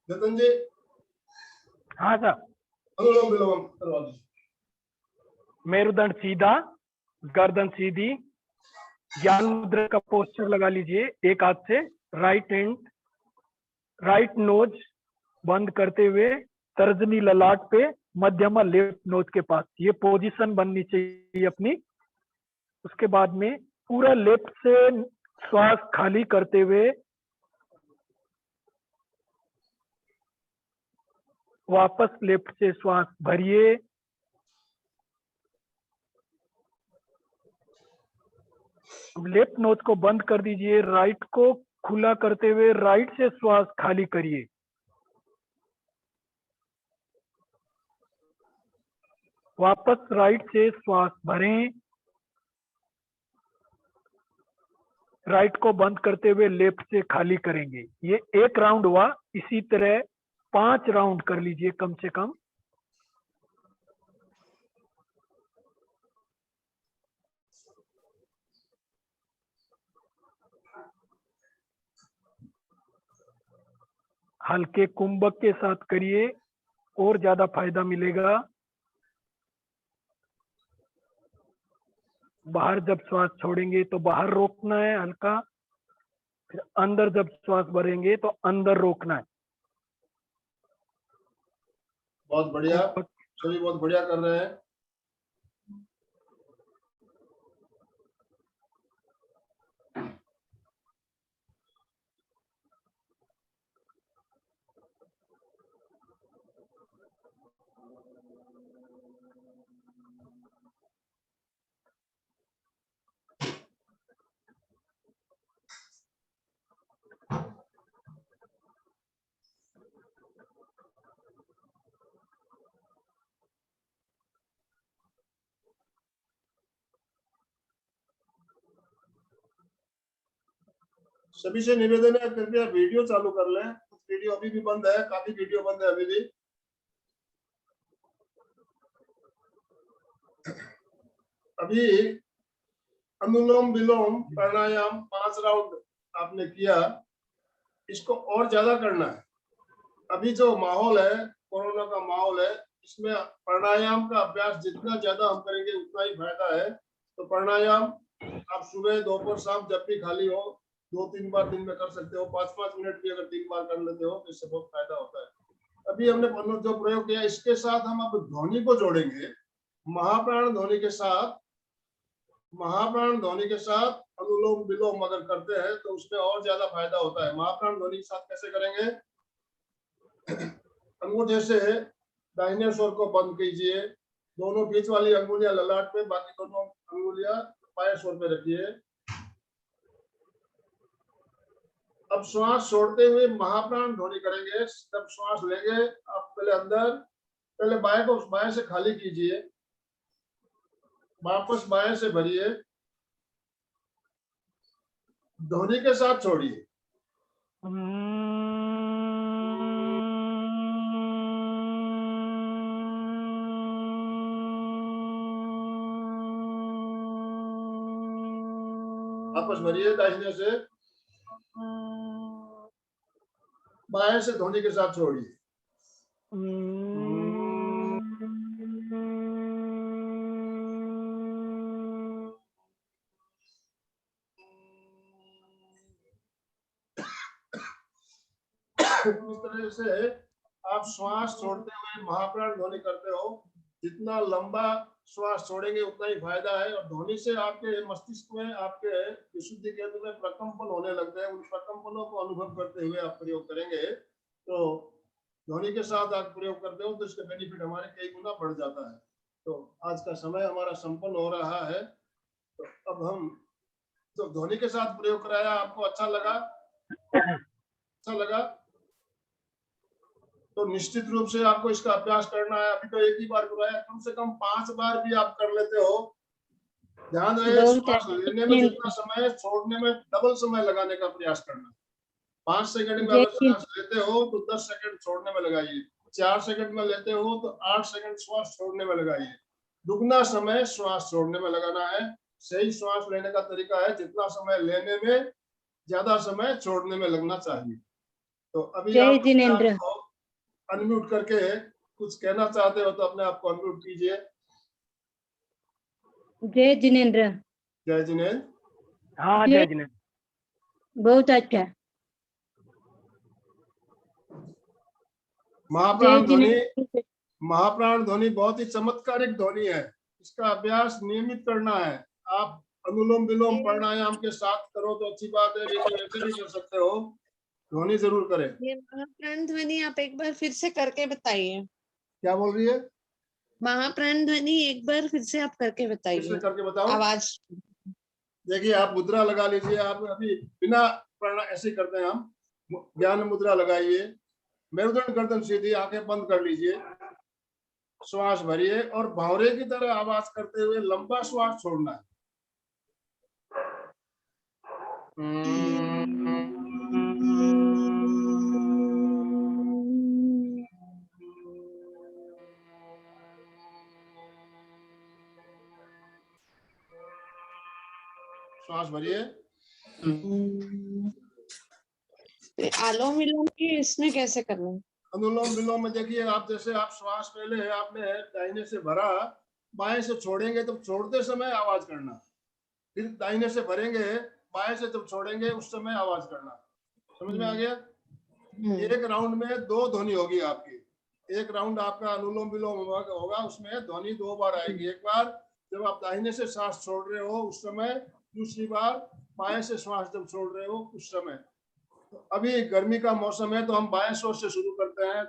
जतन जी, हाँ सर, अनुलोम विलोम करवा दीजिए। मेरुदंड सीधा, गर्दन सीधी, ज्ञान मुद्रा का पोस्टर लगा लीजिए एक हाथ से, राइट नोज बंद करते हुए तर्जनी ललाट पे, मध्यमा लेफ्ट नोज के पास, ये पोजीशन बननी चाहिए अपनी। उसके बाद में पूरा लेफ्ट से श्वास खाली करते हुए वापस लेफ्ट से श्वास भरिए, लेफ्ट नोज को बंद कर दीजिए, राइट को खुला करते हुए राइट से श्वास खाली करिए। वापस राइट से श्वास भरें, राइट को बंद करते हुए लेफ्ट से खाली करेंगे। ये एक राउंड हुआ, इसी तरह 5 राउंड कर लीजिए कम से कम। हल्के कुंभक के साथ करिए और ज्यादा फायदा मिलेगा। बाहर जब श्वास छोड़ेंगे तो बाहर रोकना है हल्का, फिर अंदर जब श्वास भरेंगे तो अंदर रोकना है। बहुत बढ़िया, सभी बहुत बढ़िया कर रहे हैं। सभी से निवेदन है, कृपया वीडियो चालू कर लें। कुछ वीडियो अभी भी बंद है, काफी वीडियो बंद है अभी भी। अभी अनुलोम विलोम प्राणायाम 5 राउंड आपने किया, इसको और ज्यादा करना है। अभी जो माहौल है, कोरोना का माहौल है, इसमें प्राणायाम का अभ्यास जितना ज्यादा हम करेंगे उतना ही फायदा है। तो प्राणायाम आप सुबह दोपहर शाम जब भी खाली हो 2-3 बार दिन में कर सकते हो। 5-5 मिनट भी अगर 3 बार कर लेते हो तो इससे बहुत फायदा होता है। अभी हमने जो प्रयोग किया, इसके साथ हम अब ध्वनि को जोड़ेंगे। महाप्राण ध्वनि के साथ, महाप्राण ध्वनि के साथ अनुलोम विलोम अगर करते हैं तो उसमें और ज्यादा फायदा होता है। महाप्राण ध्वनि के साथ कैसे करेंगे? अंगूठे से दाहिने स्वर को बंद कीजिए, दोनों बीच वाली अंगुलियां ललाट पे, बाकी दोनों अंगुलियां पाय स्वर पे रखिए। अब श्वास छोड़ते हुए महाप्राण ध्वनि करेंगे। जब श्वास लेंगे आप पहले अंदर, पहले बाएं को बाएं से खाली कीजिए, वापस बाएं से भरिए, ध्वनि के साथ छोड़िए। वापस भरिए दाहिने से, बाएं से ध्वनि के साथ छोड़िए। इस तरह से आप श्वास छोड़ते हुए महाप्राण ध्वनि करते हो। जितना लंबा श्वास छोड़ेंगे उतना ही फायदा है। और ध्वनि से आपके मस्तिष्क में, आपके विशुद्धि केंद्र में प्रकंपन होने लगते हैं। उन प्रकंपनों को अनुभव करते हुए आप प्रयोग करेंगे तो ध्वनि के साथ आप प्रयोग करते हो तो इसका बेनिफिट हमारे कई गुना बढ़ जाता है। तो आज का समय हमारा संपन्न हो रहा है। तो अब हम तो ध्वनि के साथ प्रयोग कराया, आपको अच्छा लगा? अच्छा लगा तो निश्चित रूप से आपको इसका अभ्यास करना है। अभी तो एक ही बार कराया, कम से कम 5 बार भी आप कर लेते हो। ध्यान रहे, श्वास लेने में जितना समय, छोड़ने में डबल समय लगाने का प्रयास करना। 5 सेकंड में अगर श्वास लेते हो तो 10 सेकंड छोड़ने में लगाइए। 4 सेकंड में लेते हो तो 8 सेकंड श्वास छोड़ने में लगाइए। दुगना समय श्वास छोड़ने में लगाना है। सही श्वास लेने का तरीका है जितना समय लेने में ज्यादा समय छोड़ने में लगना चाहिए। तो अभी आप अनम्यूट करके कुछ कहना चाहते हो तो अपने आप को अनम्यूट कीजिए। जय जिनेन्द्र। जय जिनेन्द्र। हाँ जय जिनेन्द्र। बहुत अच्छा। महाप्राण जय ध्वनि, जिनेन्द्र। महाप्राण ध्वनि बहुत ही चमत्कारिक ध्वनि है। इसका अभ्यास नियमित करना है। आप अनुलोम विलोम प्राणायाम के साथ करो तो अच्छी बात है, नहीं तो ऐसे भी कर सकते हो। ध्वनि जरूर करें। ये महाप्राण ध्वनि आप एक बार फिर से करके बताइए। क्या बोल रही है? महाप्राण ध्वनि एक बार फिर से आप करके फिर से बताइए, करके बताओ। आवाज। देखिए, आप मुद्रा लगा लीजिए। आप अभी बिना प्राणायाम ऐसे ही करते हैं हम। ज्ञान मुद्रा लगाइए, मेरुदंड गर्दन सीधी, आंखें बंद कर लीजिए, श्वास भरिए और भंवरे की तरह आवाज करते हुए लंबा श्वास छोड़ना है। श्वास भरिए। आलोम विलोम की इसमें कैसे करना है? अनुलोम विलोम में देखिए, आप जैसे आप श्वास पहले आपने दाहिने से भरा, बाएं से छोड़ेंगे तो छोड़ते समय आवाज करना, फिर दाहिने से भरेंगे, बाएं से जब छोड़ेंगे उस समय आवाज करना। समझ में आ गया? एक राउंड में 2 ध्वनि होगी आपकी। एक राउंड आपका अनुलोम विलोम होगा, उसमें ध्वनि 2 बार आएगी। एक बार जब आप दाहिने से सांस छोड़ रहे हो उस समय, दूसरी बार बाएं से श्वास जब छोड़ रहे हो उस समय। तो अभी गर्मी का मौसम है तो हम बाएं ओर से शुरू करते हैं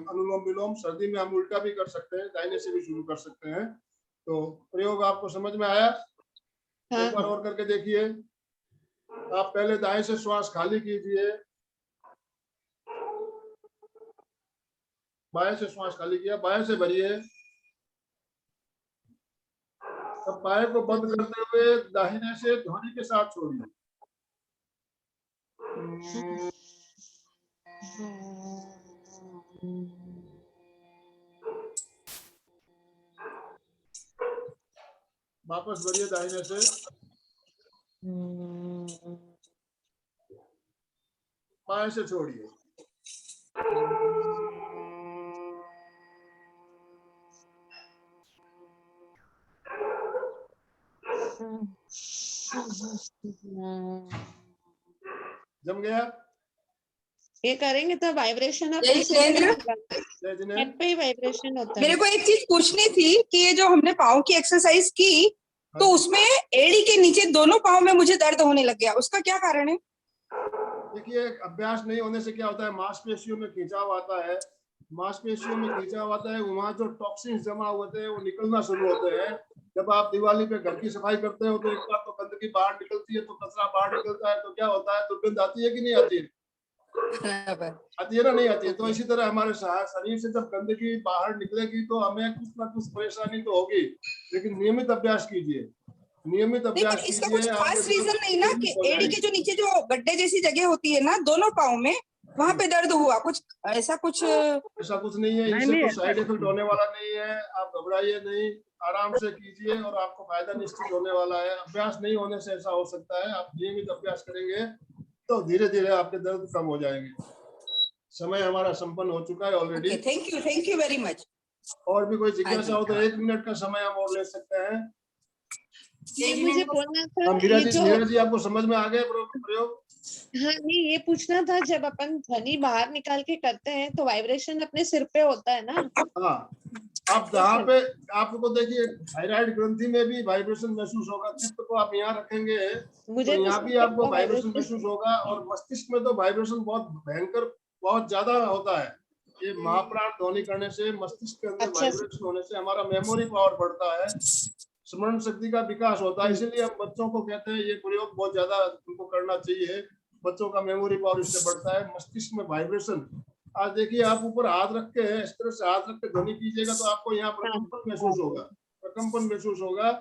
अनुलोम विलोम। सर्दी में हम उल्टा भी कर सकते हैं, दाहिने से भी शुरू कर सकते हैं। तो प्रयोग आपको समझ में आया? एक बार और करके देखिए। आप पहले दाएं से श्वास खाली कीजिए, बाएं से श्वास खाली किया, बाएं से भरिए, तब बाएं को बंद करते हुए दाहिने से ध्वनि के साथ छोड़िए। वापस भरिए दाहिने से, बाएं से छोड़िए। जम गया? ये करेंगे तो वाइब्रेशन आप जय जिनेन्द्र। जय जिनेन्द्र। हेड पे ही वाइब्रेशन होता मेरे है। को एक चीज पूछनी थी कि ये जो हमने पाँव की एक्सरसाइज की तो उसमें एड़ी के नीचे दोनों पाँव में मुझे दर्द होने लग गया, उसका क्या कारण है? देखिए, अभ्यास नहीं होने से क्या होता है, मांसपेशियों में खिंचाव आता है। मांसपेशियों में खिंचाव आता है, वहां जो टॉक्सिन्स जमा होते हैं वो निकलना शुरू होते हैं। जब आप दिवाली पे घर की सफाई करते हो तो एक बार तो गंदगी बाहर निकलती है, तो कचरा बाहर निकलता है, तो क्या होता है, दुर्गंध आती है कि नहीं आती है? आती है ना, नहीं आती है? तो इसी तरह हमारे शरीर से जब गंदगी बाहर निकलेगी तो हमें कुछ ना कुछ परेशानी तो होगी, लेकिन नियमित अभ्यास कीजिए, नियमित अभ्यास इसका कीजिए। कुछ खास आपके रीजन नहीं ना कि हो एड़ी जाएगी। के जो नीचे जो गड्ढे जैसी जगह होती है ना दोनों पाँव में, वहां पे दर्द हुआ, कुछ ऐसा कुछ? ऐसा कुछ नहीं है, इससे नहीं, कोई ऐसा साइड कुछ इफेक्ट होने वाला नहीं है। आप घबराइए नहीं, आराम से कीजिए और आपको फायदा निश्चित होने वाला है। अभ्यास नहीं होने से ऐसा हो सकता है। आप नियमित अभ्यास करेंगे तो धीरे धीरे आपके दर्द कम हो जाएंगे। समय हमारा संपन्न हो चुका है already. Thank you very much. और भी कोई जिज्ञासा हो तो 1 मिनट का समय हम और ले सकते हैं। ये मुझे बोलना था, मीरा ये जी, जो मीरा जी आपको समझ में आ गया प्रयोग? हाँ नहीं, ये पूछना था, जब अपन ध्वनि बाहर निकाल के करते हैं तो वाइब्रेशन अपने सिर पे होता है ना? हाँ, आप जहाँ पे आपको देखिए थायराइड ग्रंथि में भी वाइब्रेशन महसूस होगा। चित्त को आप यहाँ रखेंगे मुझे तो तो यहाँ सिर भी पे आपको वाइब्रेशन वाइब्रेशन। महसूस होगा। और मस्तिष्क में तो वाइब्रेशन बहुत भयंकर, बहुत ज्यादा होता है। ये महाप्राण ध्वनि करने से मस्तिष्क के अंदर अच्छा। वाइब्रेशन होने से हमारा मेमोरी पावर बढ़ता है, स्मरण शक्ति का विकास होता है। इसीलिए हम बच्चों को कहते हैं ये प्रयोग बहुत ज्यादा उनको करना चाहिए। बच्चों का मेमोरी पावर इससे बढ़ता है। मस्तिष्क में वाइब्रेशन, आज देखिए आप ऊपर हाथ रख के इस तरह से हाथ रख के ध्वनि कीजिएगा तो आपको यहाँ प्रकंपन महसूस होगा, प्रकंपन महसूस होगा।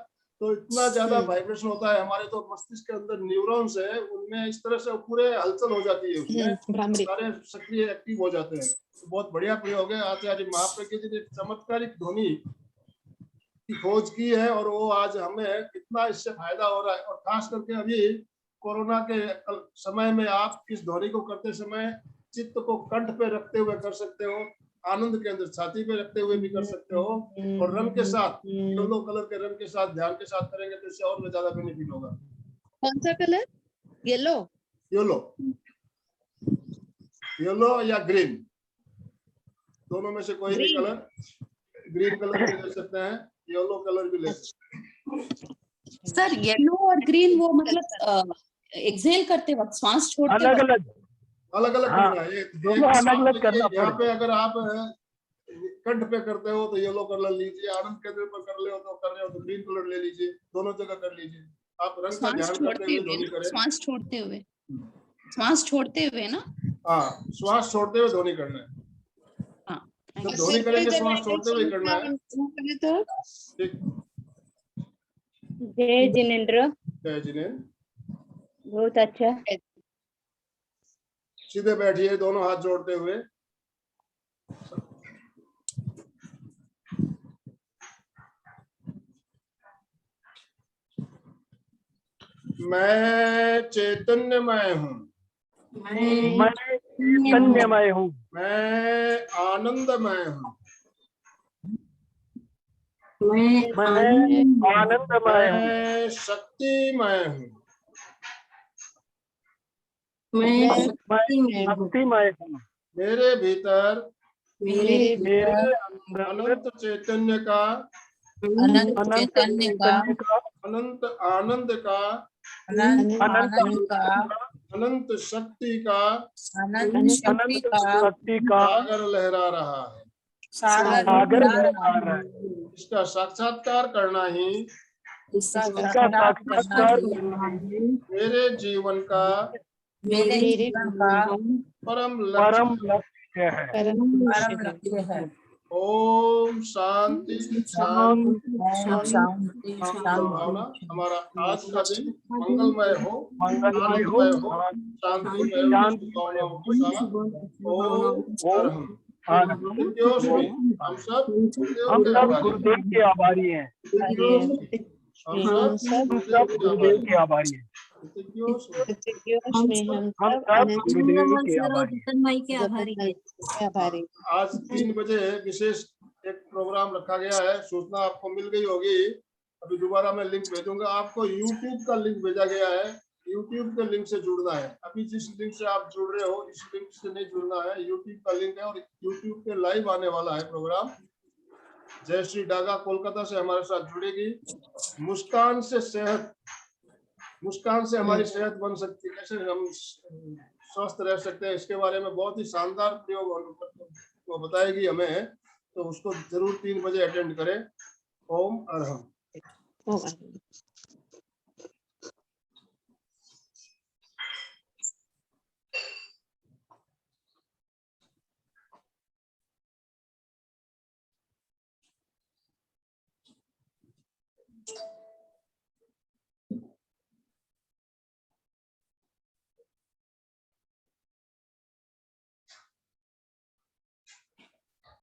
तो इतना ज्यादा वाइब्रेशन होता है हमारे तो मस्तिष्क के अंदर न्यूरॉन्स है, उनमें इस तरह से पूरे हलचल हो जाती है, उसमें सारे सक्रिय एक्टिव हो जाते हैं। तो बहुत बढ़िया प्रयोग है। आचार्य महाप्रज्ञ जी ने चमत्कारिक ध्वनि की खोज की है और वो आज हमें कितना इससे फायदा हो रहा है। और खास करके अभी कोरोना के समय में आप इस ध्वनि को करते समय चित्त को कंठ पे रखते हुए कर सकते हो। आनंद केंद्र छाती पे रखते हुए भी कर सकते हो, और रंग के साथ, येलो कलर के रंग के साथ ध्यान के साथ करेंगे तो इससे और भी ज्यादा बेनिफिट होगा। कौन सा कलर? येलो। येलो, येलो या ग्रीन, दोनों में से कोई भी Green. कलर, ग्रीन कलर भी ले सकते हैं, येलो कलर भी ले सकते हैं। सर येलो और ग्रीन वो मतलब एक्सेल करते वक्त, श्वास छोड़ते अलग वक्त अलग अलग अलग हाँ, करना है। दोनों अलग-अलग करना यहाँ पे पड़ेगा। अगर आप कंठ पे करते हो तो येलो कलर लीजिए, आनंद केंद्र पर कर रहे हो तो ग्रीन कलर ले लीजिए, दोनों जगह कर लीजिए। आप रंग का श्वास ध्यान करते छोड़ते हुए हुए ध्वनि ना, करें। श्वास छोड़ते हुए, श्वास छोड़ते हुए ना। हाँ, श्वास छोड़ते हुए ध्वनि करना है। हाँ, जब और ध्वनि सिर पे करेंगे जब श्वास छोड़ते हुए करना है। वो करें तो ठीक, जय जिनेन्द्र, जय जिनेन्द्र। बहुत अच्छा। सीधे बैठिए दोनों हाथ जोड़ते हुए। मैं चैतन्यमय हूँ, मैं चैतन्यमय हूँ, मैं आनंदमय हूँ, मैं आनंदमय हूँ, मैं शक्तिमय हूँ, मैं शक्तिमय हूँ। मेरे भीतर मेरे मेरे अंदर अनंत चैतन्य का, अनंत अनंत चैतन्य का, चैतन्य का, अनंत आनंद का, अनंत अनंत आनंद का, अनंत शक्ति का अनंत शक्ति अनंत का शक्ति का सागर लहरा रहा है। सागर सागर लहरा लहरा रहा है। इसका साक्षात्कार करना ही इसका इसका साक्षात्कार साक्षात्कार करना ही मेरे जीवन का मेरे जीवन का परम लक्ष्य परम है। लक्ष्य है। परम लक्ष्य है। ओम शांति शांति ओम शांति भावना। शांति। हमारा आज का दिन मंगलमय हो, मंगलमय हो, आनंदमय हो, शांतिमय हो, शांति भावनाओं के साथ। ओम ओम अरहम। आनंद। नित्योस्मि। हम सब गुरुदेव हम के सब आभारी हैं। गुरुदेव के आभारी हैं। नित्योस्मि। हम हम सब सब गुरुदेव के आभारी हैं। नित्योस्मि। हम हम सब सब गुरुदेव के आभारी हैं। आभारी। आज 3 बजे विशेष एक प्रोग्राम रखा गया है, सूचना आपको मिल गई होगी। अभी दोबारा मैं लिंक भेजूंगा आपको। यूट्यूब का लिंक भेजा गया है, यूट्यूब के लिंक से जुड़ना है। अभी जिस लिंक से आप जुड़ रहे हो इस लिंक से नहीं जुड़ना है, यूट्यूब का लिंक है और यूट्यूब पे लाइव आने वाला है प्रोग्राम। जयश्री डागा कोलकाता से हमारे साथ जुड़ेगी। मुस्कान से सेहत, मुस्कान से हमारी सेहत बन सकती है, कैसे हम स्वस्थ रह सकते हैं, इसके बारे में बहुत ही शानदार प्रयोग वो बताएगी हमें। तो उसको जरूर 3 बजे अटेंड करें। ओम अरहम। ओम।